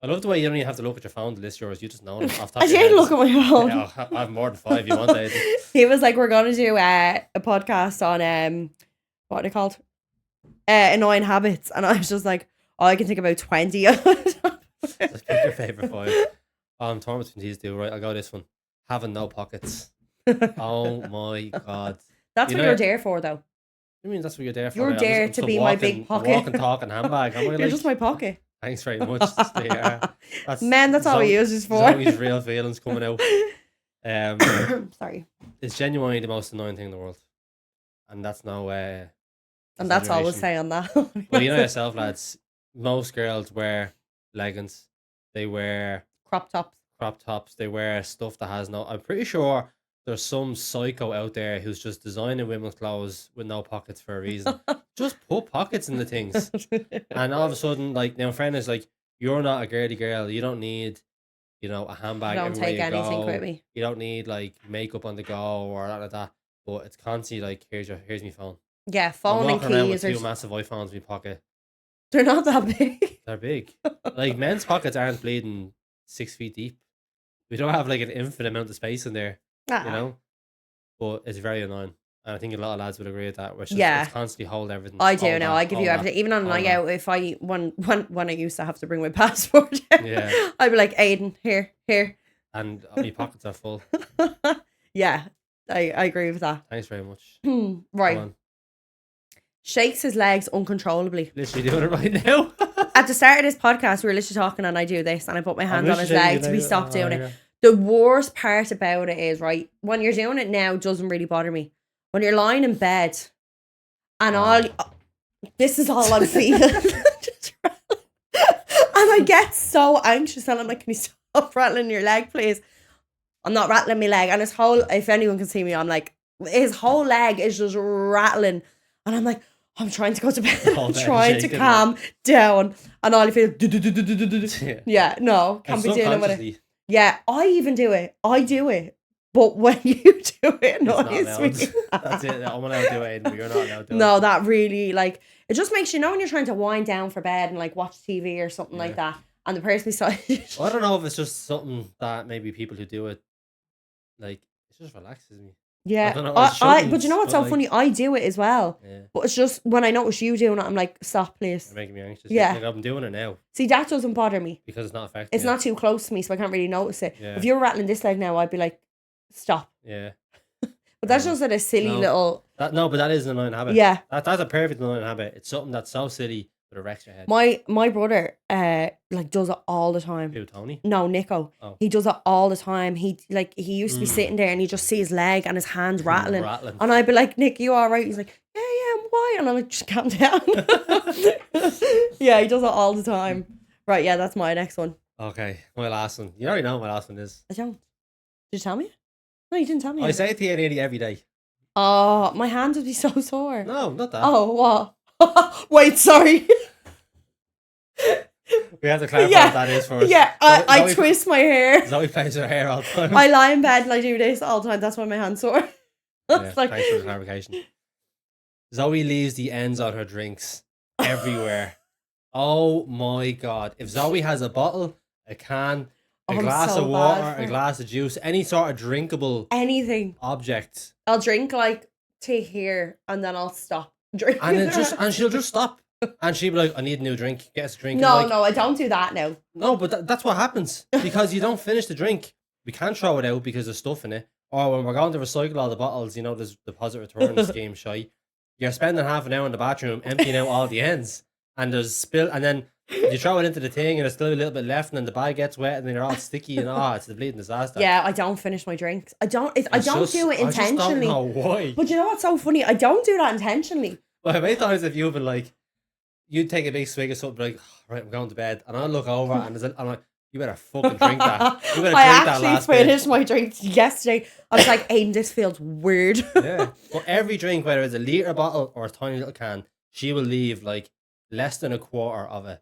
I love the way you don't even have to look at your phone to list yours. You just know them off the top I of your did head. look at my phone. Yeah, I have more than 5 if you want to. He was like, we're gonna do a podcast on what are they called? Annoying habits, and I was just like, oh, I can think about 20. Just pick your favourite 5. I'm torn between these two. Right, I'll go this one. Having no pockets. Oh my god. That's You what know- you're there for, though. I mean, that's what you're there for. You're I'm there I'm to some be my walking- big pocket. Walking, talking handbag. Am I You're like, just my pocket. thanks very much. Yeah. Man, that's all we use this for. Zoe's real feelings coming out. Sorry. It's genuinely the most annoying thing in the world. And that's no And that's all we'll exaggeration. say on that. Well, you know yourself, lads. Most girls wear leggings. They wear Crop tops. crop tops. They wear stuff that has no. I'm pretty sure there's some psycho out there who's just designing women's clothes with no pockets for a reason. Just put pockets in the things. And all of a sudden, like, now, friend is like, you're not a girly girl. You don't need, a handbag Don't everywhere take you anything go. with me. You don't need like makeup on the go or that like that. But it's constantly like, here's my phone. Yeah, I'm phone and walking around with keys. two massive iPhones in my pocket. They're not that big. They're big. Like, men's pockets aren't bleeding 6 feet deep. We don't have like an infinite amount of space in there, you know. But it's very annoying, and I think a lot of lads would agree with that. Where it's just, Yeah. it's constantly hold everything. I do all now. that, I give all you that. everything. Even on a all night that. out, if I when I used to have to bring my passport, Yeah. I'd be like, Aidan, here. And my pockets are full. Yeah, I agree with that. Thanks very much. Right. Come on. Shakes his legs uncontrollably. Literally doing it right now. At the start of this podcast, we were literally talking, and I do this, and I put my hand on his leg to be stopped doing it. Yeah. The worst part about it is, right, when you're doing it now, it doesn't really bother me. When you're lying in bed, and this is all I'm feeling. And I get so anxious, and I'm like, can you stop rattling your leg, please? I'm not rattling my leg. And if anyone can see me, I'm like, his whole leg is just rattling. And I'm like, I'm trying to go to bed. All I'm day trying to shaking, calm down. And all I feel is, Yeah. yeah, no, can't And be dealing with it. subconsciously, Yeah, I even do it. I do it. But when you do it, it it's not annoys me. allowed. That's it. I'm allowed to do it, but you're not allowed to do it. No, that really, like, it just makes you know when you're trying to wind down for bed and like watch TV or something like that. And the person beside you. Well, I don't know if it's just something that maybe people who do it, like, it just relaxes me. Yeah, I don't know, it but you know what's shouldn't, so but, funny? I do it as well. Yeah, But it's just when I notice you doing it, I'm like, stop, please. it's making me anxious. Yeah. Like, I'm doing it now See, that doesn't bother me. because it's not affecting It's me. not too close to me, so I can't really notice it. Yeah. If you're rattling this leg now, I'd be like, stop. Yeah. But that's Yeah. just a silly No. little. No, but that is an annoying habit. Yeah. That's a perfect annoying habit. It's something that's so silly, but it wrecks your head. My brother like does it all the time. Who, Tony? No, Nico. Oh. He does it all the time. He used to be sitting there and you just see his leg and his hands rattling. And I'd be like, Nick, you all right? He's like, yeah, why? And I'm like, just calm down. Yeah, he does it all the time. Right, yeah, that's my next one. Okay, my last one. You already know what my last one is. I don't. Did you tell me? No, you didn't tell me. I say it to you nearly every day. Oh, my hands would be so sore. No, not that. Oh, what? Wait, sorry. We have to clarify Yeah. what that is first. Yeah, I twist my hair. Zoe plays her hair all the time. I lie in bed and I do this all the time. That's why my hand's sore. Yeah, Like, thanks for the clarification. Zoe leaves the ends on her drinks everywhere. Oh my god. If Zoe has a bottle, a can, a I'm glass so of bad water, for a it. glass of juice, any sort of drinkable anything. object, I'll drink like to here and then I'll stop drinking. and she'll just stop. And she'll be like, I need a new drink. Get us a drink. No, Like, no, I don't do that now. no, but that's what happens. Because you don't finish the drink. We can't throw it out because there's stuff in it. Or when we're going to recycle all the bottles, you know, there's deposit return scheme, shy. You're spending half an hour in the bathroom emptying out all the ends. And there's spill, and then you throw it into the thing and there's still a little bit left, and then the bag gets wet and then they're all sticky and it's the bleeding disaster. Yeah, I don't finish my drinks. I don't do it I just intentionally. don't know why. But you know what's so funny? I don't do that intentionally. Well, how many times have you been like, you'd take a big swig of something, like, right, I'm going to bed, and I'll look over and I'm like, you better fucking drink that. You better drink I that actually last finished my drink yesterday. I was like, Aidan, this feels weird. Yeah. Well, every drink, whether it's a litre bottle or a tiny little can, she will leave like less than a quarter of it.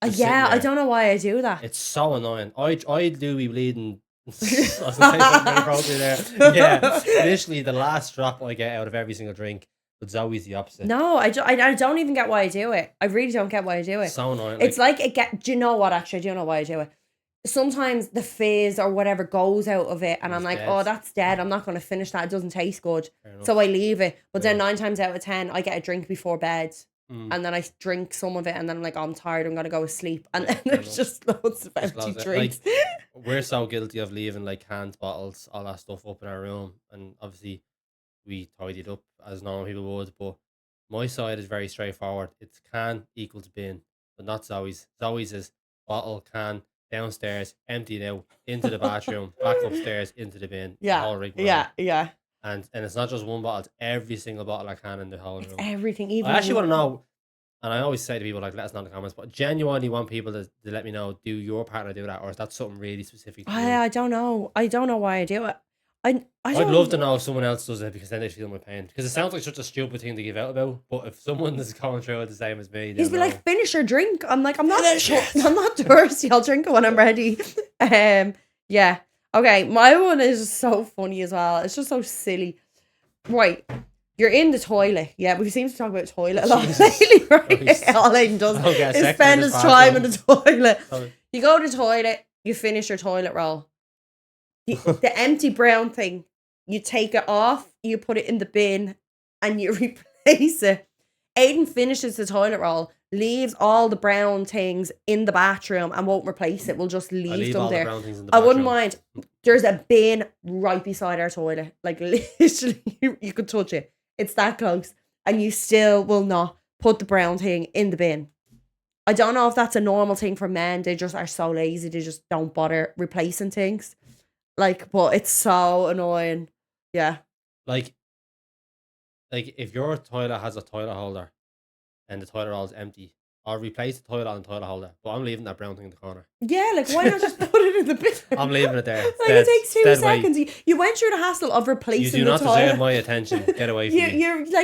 just sitting Yeah, I there. don't know why I do that. It's so annoying. I do be bleeding. I was gonna say something inappropriate there. Yeah. Literally, the last drop I get out of every single drink, but Zoe's the opposite. No, I don't even get why I do it. I really don't get why I do it. So annoying. It's like do you know what, actually? I do know why I do it. Sometimes the fizz or whatever goes out of it and I'm It's like, dead. oh, that's dead. I'm not going to finish that. It doesn't taste good. Fair enough. So I leave it. But then Yeah. 9 times out of 10, I get a drink before bed. Mm. And then I drink some of it and then I'm like, oh, I'm tired. I'm going to go to sleep. And Yeah, then fair there's enough. just loads of Just empty loads of- drinks. We're so guilty of leaving like cans, bottles, all that stuff up in our room, and obviously we tidied up as normal people would. But my side is very straightforward. It's can equals bin, but not Zoe's. Zoe's is bottle, can, downstairs, emptied out, into the bathroom, back upstairs, into the bin. the Yeah, whole rigmarole. yeah. And it's not just one bottle; it's every single bottle I can in the whole It's room. everything. Even I actually want to know, and I always say to people, like, let us know in the comments, but genuinely want people to let me know, do your partner do that, or is that something really specific to you? I don't know. I don't know why I do it. I I'd don't love to know if someone else does it, because then they feel my pain. Because it sounds like such a stupid thing to give out about, but if someone is going through it the same as me, He's they'll be know. like, finish your drink. I'm like, I'm not thirsty. I'll drink it when I'm ready. Yeah. Okay, my one is so funny as well. It's just so silly. Right. You're in the toilet. Yeah, we seem to talk about toilet a lot Jesus lately, right? Christ. All Aidan does I don't get a is second spend in his this time in bathroom. the toilet. Sorry. You go to the toilet, you finish your toilet roll. The empty brown thing, you take it off, you put it in the bin, and you replace it. Aidan finishes the toilet roll, leaves all the brown things in the bathroom and won't replace it. We'll just I leave leave them all the there. brown things in the I wouldn't bathroom. mind. There's a bin right beside our toilet. Like, literally, you could touch it. It's that close. And you still will not put the brown thing in the bin. I don't know if that's a normal thing for men. They just are so lazy. They just don't bother replacing things. Like, but it's so annoying. Yeah. Like if your toilet has a toilet holder and the toilet roll is empty, I'll replace the toilet on the toilet holder, but I'm leaving that brown thing in the corner. Yeah, like, why not just put it in the bin? I'm leaving it there. Like, Dead- it takes 2 dead weight. seconds. You went through the hassle of replacing You do the not toilet. deserve my attention. Get away from me.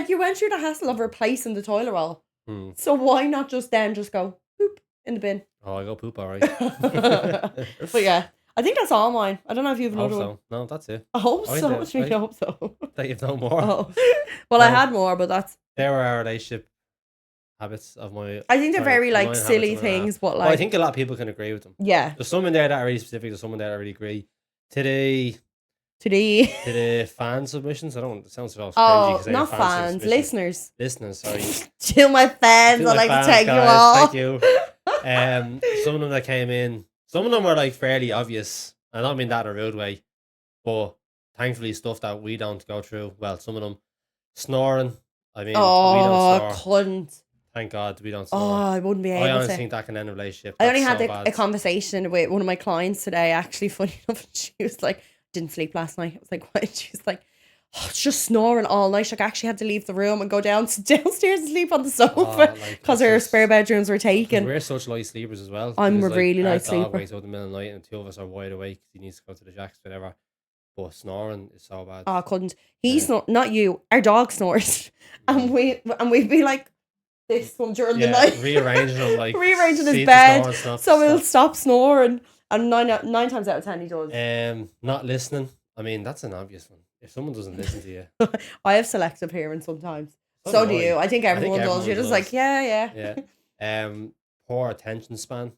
You went through the hassle of replacing the toilet roll. Hmm. So why not just then just go poop in the bin? Oh, I go poop, alright. But yeah, I think that's all mine. I don't know if you have I hope another one. so. No, that's it. I hope I so. did. Which means I hope so. That you've no more. Oh. Well, I No. had more, but that's. There were our relationship habits of my. I think they're sorry, very mine like habits silly of mine are. things, but Well, like I think a lot of people can agree with them. yeah. There's some in there that are really specific. There's some in there that I really agree. Today. To the fan submissions, I don't. It sounds so cringy. Oh, 'cause I not have fans, submissions. listeners. Listeners, sorry. To my fans, To I my like fans, to thank you guys, all. Thank you. Some of them that came in, some of them were like fairly obvious. I don't mean that in a rude way, but thankfully stuff that we don't go through. Well, some of them snoring. I mean, we Oh, don't snore. couldn't. Thank God we don't Oh, snore. I wouldn't be I able honestly to. think that can end a relationship. I only That's had so a bad. conversation with one of my clients today, actually, funny enough. And she was like, didn't sleep last night. I was like, what? She was like, oh, it's just snoring all night. Like, I actually had to leave the room and go downstairs and sleep on the sofa like, because it's her just- spare bedrooms were 'cause taken. we're such light sleepers as well. I'm because, a really our light dog sleeper. wakes up in the middle of the night and 2 of us are wide awake. He needs to go to the jacks, whatever. But snoring is so bad. Oh, I couldn't. He Yeah. snore, not you. Our dog snores, and we'd be like, this one during the Yeah, night. rearranging them, like Rearranging his see if the bed snoring stops, so he'll stop. stop snoring. And nine times out of 10 he does. Not listening. I mean, that's an obvious one. If someone doesn't listen to you, I have selective hearing sometimes. so So do do I. you. I think I think everyone does. everyone You're just does. like, yeah. Yeah. Poor attention span.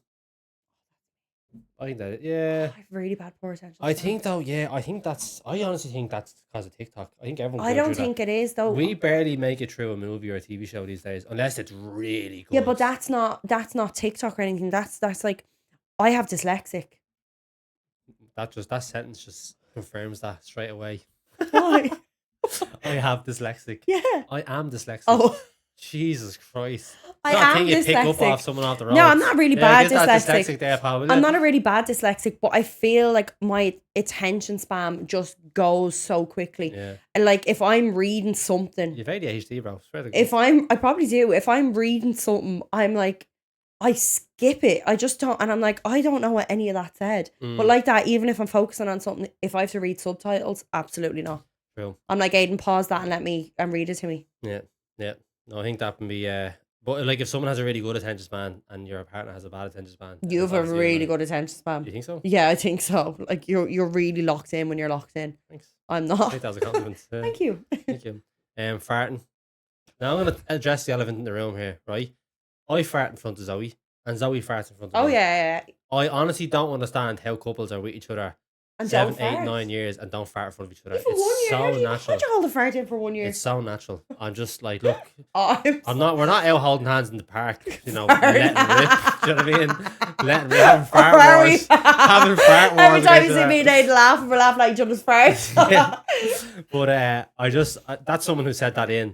I think that. Yeah. I have really bad poor attention I span. think though. Yeah. I think that's. I honestly think that's because of TikTok. I think everyone. I don't think it is though. We barely make it through a movie or a TV show these days, unless it's really good. Yeah, but that's not TikTok or anything. That's like, I have dyslexic. That sentence just confirms that straight away. Why? I have dyslexic. Yeah. I am dyslexic. Oh, Jesus Christ. I Not a am thing you pick up dyslexic. off someone off the road. No, I'm not really bad get that dyslexic. there, pal, will I'm ya? not a really bad dyslexic, but I feel like my attention span just goes so quickly. Yeah. And like if I'm reading something, You've ADHD, bro. Swear to if God. I probably do. If I'm reading something, I'm like, I skip it. I just don't, and I'm like, I don't know what any of that said. But like that, even if I'm focusing on something, if I have to read subtitles, absolutely not. True. I'm like, Aidan, pause that and let me and read it to me. Yeah. No, I think that can be. But like, if someone has a really good attention span and your partner has a bad attention span, You have a obviously really like- good attention span. Do you think so? Yeah, I think so. Like you're really locked in when you're locked in. Thanks. I'm I not. think that was a compliment. Thank you. Thank you. Farting. Now I'm gonna address the elephant in the room here, right? I fart in front of Zoe, and Zoe farts in front of Oh me. yeah. I honestly don't understand how couples are with each other And 7, don't 8, fart. 9 years and don't fart in front of each other. Even 1 year. It's so natural. How'd you hold a fart in for 1 year? It's so natural. I'm just like, look, Oh, we're not out holding hands in the park, you know, Fart. letting rip. Do you know what I mean? Letting rip, having fart Or are we- wars. Having fart wars. Every time you against see each me, other. they'd laugh. We're laughing at each other's farts. Yeah. But that's someone who said that in,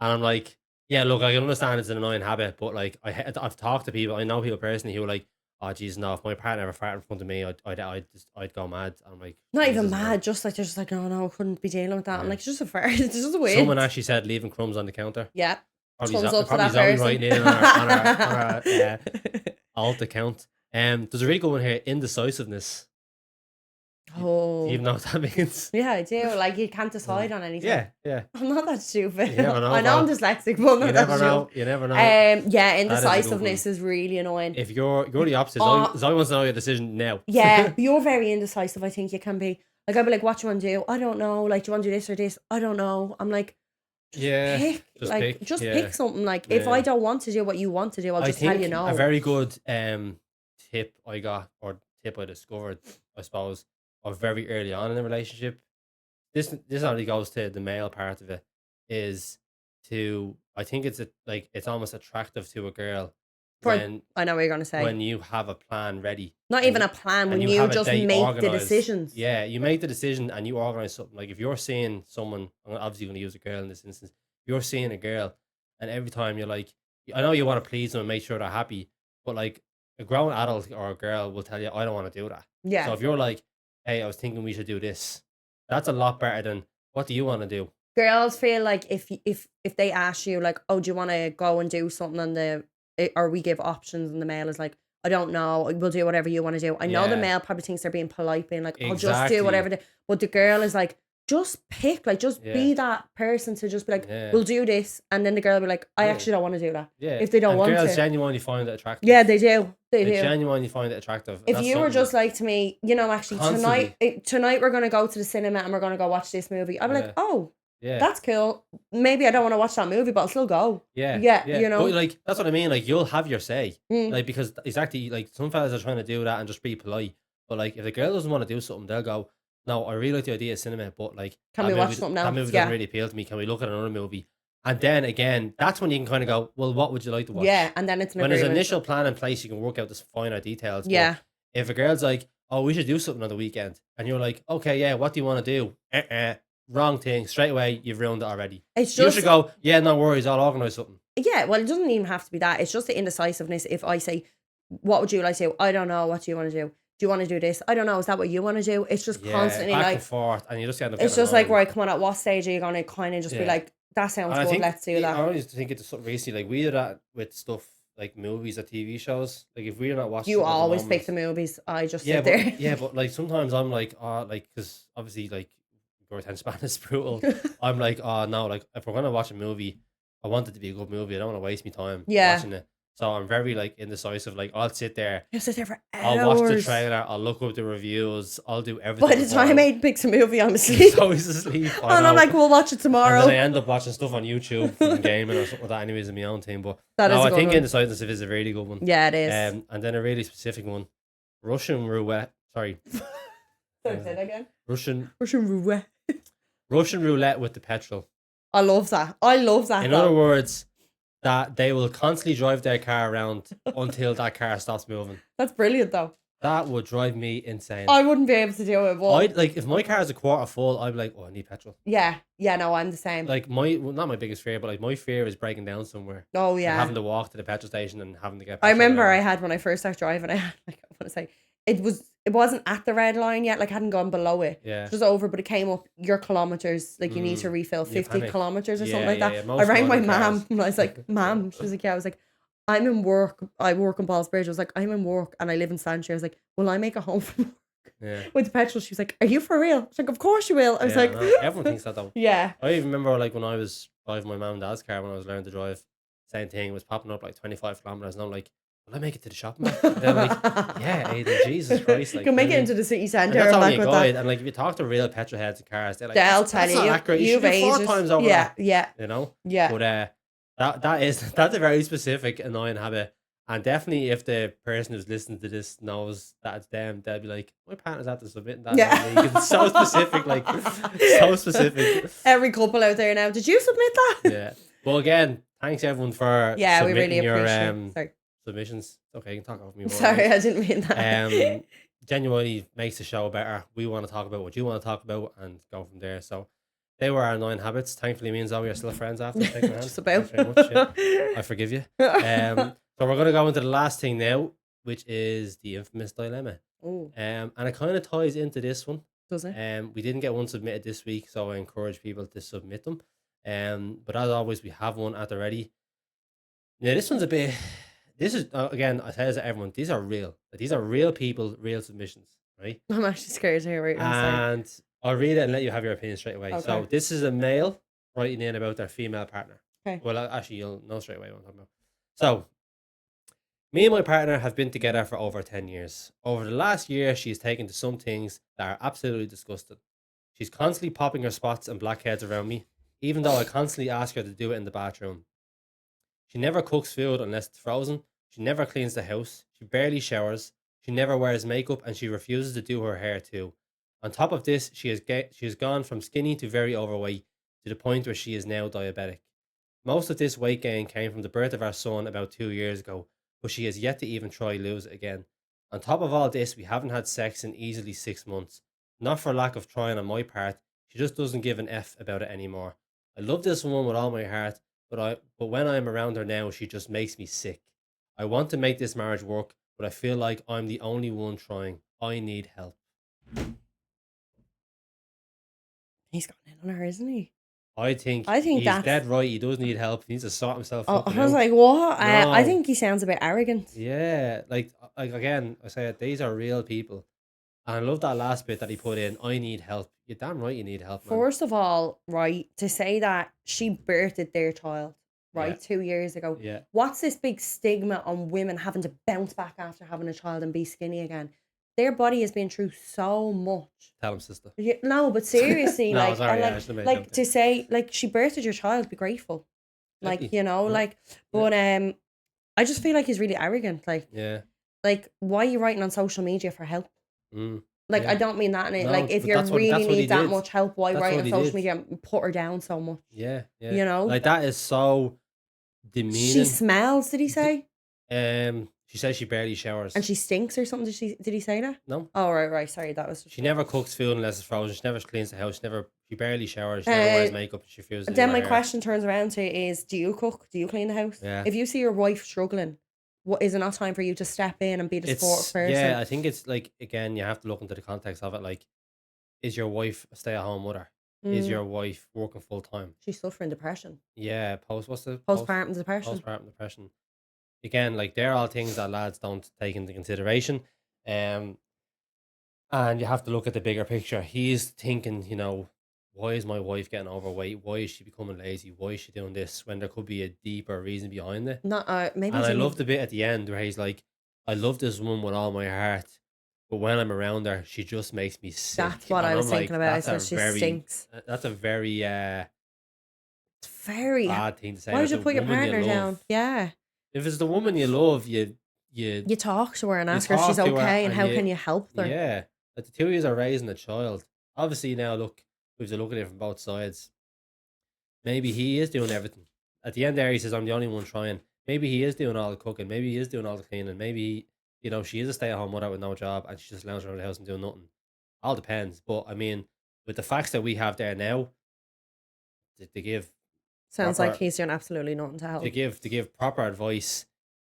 and I'm like, yeah, look, I can understand it's an annoying habit, but like, I've talked to people, I know people personally who are like, oh geez, no, if my partner ever farted in front of me, I'd go mad. I'm like, Not even Jesus, man. mad, just like they're just like, no, I couldn't be dealing with that. I'm Yeah. like, it's just a fart. It's just a wind. Someone actually said leaving crumbs on the counter. Yeah. Probably Thumbs up to probably that Zoe person. writing in on our alt account. There's a really good one here, indecisiveness. Oh. Do you even know what that means? Yeah, I do. Like you can't decide on anything. Yeah. I'm not that stupid. You never know, I know I'm bro. dyslexic, but I'm not You that never stupid. know. You never know. Yeah, a good indecisiveness is really annoying. If you're the opposite, Oh. Zoe wants to know your decision now. Yeah, you're very indecisive. I think you can be. Like I'd be like, "What do you want to do? I don't know. Like, do you want to do this or this? I don't know." I'm like, Yeah. pick. Just Like, pick. just Yeah. pick something. Like, if Yeah. I don't want to do what you want to do, I'll I just tell think you no. a very good tip I got, or tip I discovered, I suppose, of very early on in a relationship. This only goes to the male part of it, is to, I think it's almost attractive to a girl For- when I know what you're gonna say. you have a plan ready. Not and even you- a plan. and When you have a just date make the organised. decisions. Yeah, you make the decision and you organize something. Like if you're seeing someone, I'm obviously going to use a girl in this instance. You're seeing a girl, and every time you're like, I know you want to please them and make sure they're happy, but like a grown adult or a girl will tell you, I don't want to do that. Yeah. So if you're like, hey, I was thinking we should do this, that's a lot better than what do you want to do? Girls feel like if they ask you like, oh, do you want to go and do something on or we give options, and the male is like, I don't know, we'll do whatever you want to do. I know the Yeah. male probably thinks they're being polite, being like, I'll just Exactly. do whatever. But the girl is like, just pick, like, just Yeah. be that person to just be like, Yeah. we'll do this, and then the girl will be like, I Yeah. actually don't want to do that. Yeah. If they don't and want girls to. genuinely find it attractive. Yeah, they do. They They do. genuinely find it attractive. If you were just like to me, you know, actually tonight we're gonna go to the cinema and we're gonna go watch this movie, I'd be Yeah. like, oh, yeah. that's cool. Maybe I don't want to watch that movie, but I'll still go. Yeah, Yeah, you know. But like that's what I mean. Like you'll have your say, Mm. like because exactly like some fellas are trying to do that and just be polite. But like if the girl doesn't want to do something, they'll go, "No, I really like the idea of cinema, but like Can that we watch movie- something That else?" movie Yeah. doesn't really appeal to me. Can we look at another movie?" And then again, that's when you can kind of go, "Well, what would you like to watch?" Yeah, and then it's an When there's an agreement. initial plan in place, you can work out the finer details. But Yeah. if a girl's like, "Oh, we should do something on the weekend," and you're like, "Okay, yeah, what do you want to do?" Wrong thing. Straight away, you've ruined it already. It's You just should go, "Yeah, no worries, I'll organize something." yeah. Well, it doesn't even have to be that. It's just the indecisiveness. If I say, "What would you like to do?" I don't know. What do you want to do? Do you want to do this? I don't know. Is that what you want to do? It's just Yeah, constantly back like and forth, and you just end up. it's getting just like annoyed. right. Come on, at what stage are you gonna kind of just be Yeah. like, that sounds And I good. think Let's do I that. always think it's something recently. Like we do that with stuff like movies or TV shows. Like if we're not watching, You something at the always moment- pick the movies. I just Yeah, sit but, there. yeah, but like sometimes I'm like, oh, like because obviously like your attention span is brutal. I'm like, oh no, like if we're gonna watch a movie, I want it to be a good movie. I don't want to waste my time Yeah. watching it. So I'm very like indecisive. Like I'll sit there, You sit there for I'll watch the hours. trailer, I'll look up the reviews, I'll do everything. By the before time I- Aiden picks a movie, I'm I'm asleep. always asleep. I And I'm know. like, we'll watch it And then I tomorrow. end up watching stuff on YouTube from gaming or something like that. Anyways, in my own team. But That is no, a I good think one. Indecisiveness is a really good one. Yeah, it is. And then a really specific one, Russian roulette. Sorry, Sorry, say that again. Russian Russian roulette with the petrol. I love that. I love that. In though. other words, that they will constantly drive their car around until that car stops moving. That's brilliant, though. That would drive me insane. I wouldn't be able to do it. But I'd like if my car is a quarter full, I'd be like, oh, I need petrol. yeah, no, I'm the same. Like not my biggest fear, but like my fear is breaking down somewhere. Oh And yeah. having to walk to the petrol station and having to get. I petrol remember I there. had when I first started driving. I had like I want to say it wasn't at the red line yet. Like I hadn't gone below it. Yeah. It was over, but it came up your kilometers. Like you need to refill You 50 panic. kilometers or Yeah, something like yeah, that. yeah. I Most rang my modern cars. mom and I was like, "Mom," she was like, "Yeah." I was like, "I'm in work. I work in Ballsbridge." I was like, "I'm in work and I live in Stanshire." I was like, "Will I make it home from work Yeah. with the petrol?" She was like, "Are you for real?" I was like, "Of course you will." I was Yeah, like, I know. Everyone thinks that though. "Yeah." I even remember like when I was driving my mum and dad's car when I was learning to drive, same thing, it was popping up like 25 kilometers, and I'm like, will I make it to the shopping mall? And they're like, yeah, Aidan, Jesus Christ, like you can make it really? into the city And centre that's and only back a with guide. that. And like if you talk to real petrol heads and cars, they're like, They'll that's tell not you. accurate. You You've should do 4 ages. times over Yeah, that. yeah, You know? yeah. But that's a very specific annoying habit. And definitely if the person who's listening to this knows that it's them, they'll be like, my partner's at to submitting that. Yeah. Like, it's so specific, like so specific. Every couple out there now. Did you submit that? Yeah. Well, again, thanks everyone for Yeah, we submitting really your appreciate. Sorry, submissions. Okay, you can talk over me more. sorry, I didn't mean that. Genuinely makes the show better. We want to talk about what you want to talk about and go from there. So they were our 9 habits. Thankfully, me and Zoe are still friends after taking hands. Just about. Thanks very much. Yeah. I forgive you. So we're going to go into the last thing now, which is the infamous dilemma. Oh, And it kind of ties into this one. does it? We didn't get one submitted this week, so I encourage people to submit them. But as always, we have one at the ready. Now, this one's a bit. This is again, I tell you to everyone, these are real. These are real people, real submissions, right? I'm actually scared to hear what you're going to say. And I'll read it and let you have your opinion straight away. So Okay. this is a male writing in about their female partner. Okay. Well, actually, you'll know straight away what I'm talking about. So, me and my partner have been together for over 10 years. Over the last year, she has taken to some things that are absolutely disgusting. She's constantly popping her spots and blackheads around me, even though I constantly ask her to do it in the bathroom. She never cooks food unless it's frozen. She never cleans the house. She barely showers. She never wears makeup, and she refuses to do her hair too. On top of this, she has gone from skinny to very overweight to the point where she is now diabetic. Most of this weight gain came from the birth of our son about 2 years ago, but she has yet to even try lose it again. On top of all this, we haven't had sex in easily 6 months. Not for lack of trying on my part, she just doesn't give an F about it anymore. I love this woman with all my heart, but when I'm around her now, she just makes me sick. I want to make this marriage work, but I feel like I'm the only one trying. I need help. He's got it on her, isn't he? I think think he's that's- dead right. He does need help. He needs to sort himself Oh, fucking I was out. like, what? I No. think he sounds a bit arrogant. Yeah, like again, I say it, these are real people. And I love that last bit that he put in. I need help. You're damn right you need help, man. First of all, right, to say that she birthed their child, right, Yeah. 2 years ago. Yeah. What's this big stigma on women having to bounce back after having a child and be skinny again? Their body has been through so much. Tell him, sister. Yeah, no, but seriously, No, like, sorry, and yeah, I like, should've made like that to say, like, she birthed your child, be grateful, like, Exactly. you know, Yeah. like, but I just feel like he's really arrogant, Yeah. like, why are you writing on social media for help? Mm. Like, Yeah. I don't mean that in it. No, Like, if but you that's what really he need that did. much help, why That's write what on he social did. media and put her down so much? Yeah. Yeah. You know? Like that is so She demeaning. smells, did he say? She says she barely showers. And she stinks or something. Did he say that? No. Oh, right. Sorry, that was. She never cooks food unless it's frozen. She never cleans the house. She barely showers. She never wears makeup. She refuses to do Then her my hair. question turns around to is: do you cook? Do you clean the house? Yeah. If you see your wife struggling, what is it not time for you to step in and be the supportive person? Yeah, I think it's like again, you have to look into the context of it. Like, is your wife a stay-at-home mother? Is Mm. your wife working full time? She's suffering depression, Yeah, what's the postpartum depression. postpartum depression? Again, like they're all things that lads don't take into consideration. And you have to look at the bigger picture. He's thinking, why is my wife getting overweight? Why is she becoming lazy? Why is she doing this? When there could be a deeper reason behind it. Not maybe And he I didn't love even. the bit at the end where he's like, I love this woman with all my heart, but when I'm around her, she just makes me That's sick. what I And was I'm thinking like, about. I said she stinks. that's a very It's very. bad thing to say Why would about you the put your woman you partner love. down? Yeah. If it's the woman you love, you You talk to her and you ask her if she's talk to her okay and and how can you help her. yeah, like the two of you are raising a child. Obviously now look, we have to look at it from both sides. Maybe he is doing everything. At the end there, he says, I'm the only one trying. Maybe he is doing all the cooking. Maybe he is doing all the cleaning. Maybe, she is a stay at home mother with no job and she's just lounging around the house and doing nothing. All depends. But I mean, with the facts that we have there now, to give Sounds like proper he's doing absolutely nothing to help. to give proper advice,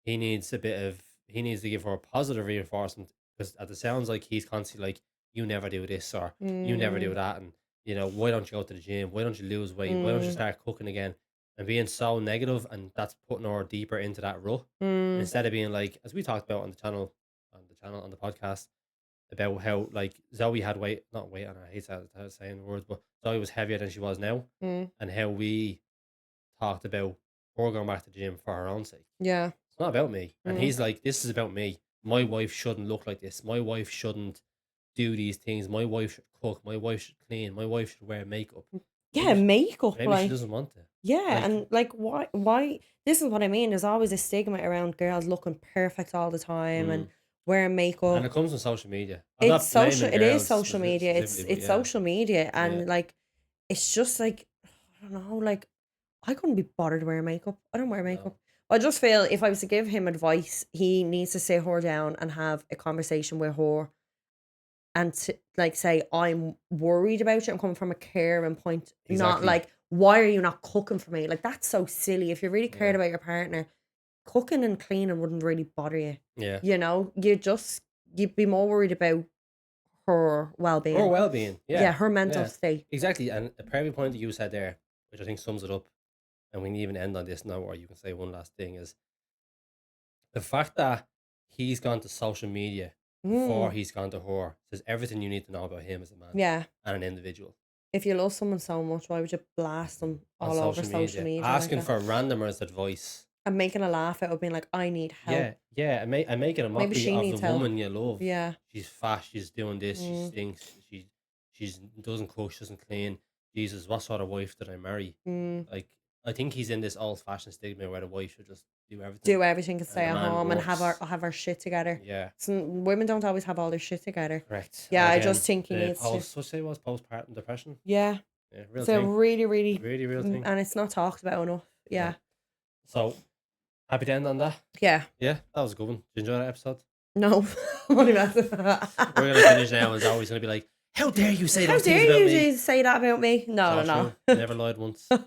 he needs to give her a positive reinforcement because it sounds like he's constantly like, you never do this or you never do Mm, that, and why don't you go to the gym? Why don't you lose weight? Why don't you mm, start cooking again? And being so negative, and that's putting her deeper into that rut mm. instead of being like, as we talked about on the podcast about how like Zoe had weight, not weight on her. I hate saying the words, but Zoe was heavier than she was now, Mm. and how we talked about her going back to the gym for her own sake. Yeah. It's not about me. And Mm. he's like, this is about me. My wife shouldn't look like this. My wife shouldn't do these things. My wife should cook. My wife should clean. My wife should wear makeup. Yeah, makeup, Maybe she like, doesn't want to. yeah, Like, and like why this is what I mean. There's always a stigma around girls looking perfect all the time and mm. wearing And makeup. it comes from social media. I'm It's not social, blaming it is girls social media. specifically, but It's yeah, social media yeah, and like it's just like I don't know, like I couldn't be bothered wearing makeup. I don't wear no, makeup. I just feel if I was to give him advice, he needs to sit her down and have a conversation with her and to like say, I'm worried about you. I'm coming from a caring point, not exactly. like, why are you not cooking for me? Like that's so silly. If you really cared Yeah, about your partner, cooking and cleaning wouldn't really bother you. yeah. You know, you'd be more worried about her well Or being. well being. Yeah, Yeah, her mental yeah, state. exactly. And a perfect point that you said there, which I think sums it up, and we can even end on this now, or you can say one last thing is the fact that he's gone to social media before Mm, he's gone to her says everything you need to know about him as a man yeah. and an individual If you love someone so much, why would you blast them on all over social social media, media like asking that? for randomers' advice. And making a laugh out of being like, I need help. Yeah, yeah, and making a Maybe mockery she of the needs help. woman you love. Yeah. She's fat. She's doing this. She Mm, stinks. She's doesn't cook. She doesn't clean. Jesus, what sort of wife did I marry? mm. Like, I think he's in this old-fashioned stigma where the wife should just do everything Do everything and and stay the at man home and works. have our shit together. Yeah. So women don't always have all their shit together. Correct. Yeah, And I just again, think he the needs to. post, what say it was postpartum depression. Yeah, Yeah, real it's a thing. really, really, Really real thing. and it's not talked about enough. Yeah, No. So happy to end on that. yeah. Yeah, that was a good one. Did you enjoy that episode? No, what about We're gonna finish now, and it's always gonna be like, how dare you say How those things dare about you me? say that about me? So No, true. no, Never lied once. no.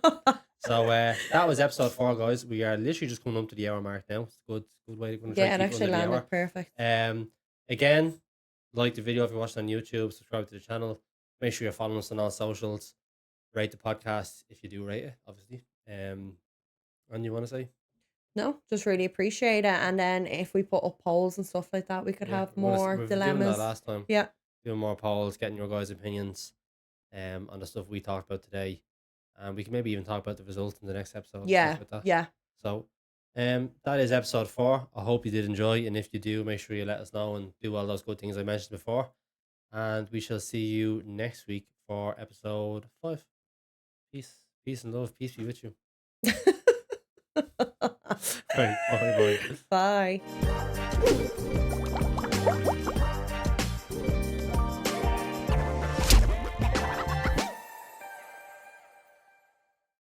So that was episode 4, guys. We are literally just coming up to the hour mark now. It's good way. We're gonna try to Yeah, it keep it actually under the landed hour. perfect. Again, like the video if you're watching on YouTube, subscribe to the channel. Make sure you're following us on all socials. Rate the podcast if you do rate it, obviously. And you want to say? No, just really appreciate it. And then if we put up polls and stuff like that, we could Yeah, have we're more we've been doing that dilemmas. last time. Yeah, Doing more polls, getting your guys' opinions on the stuff we talked about today. And we can maybe even talk about the results in the next episode and stuff yeah, like that. yeah. So that is episode 4. I hope you did enjoy, and if you do, make sure you let us know and do all those good things I mentioned before. And we shall see you next week for episode 5. Peace and love. Peace be with you. Right, bye bye. Bye.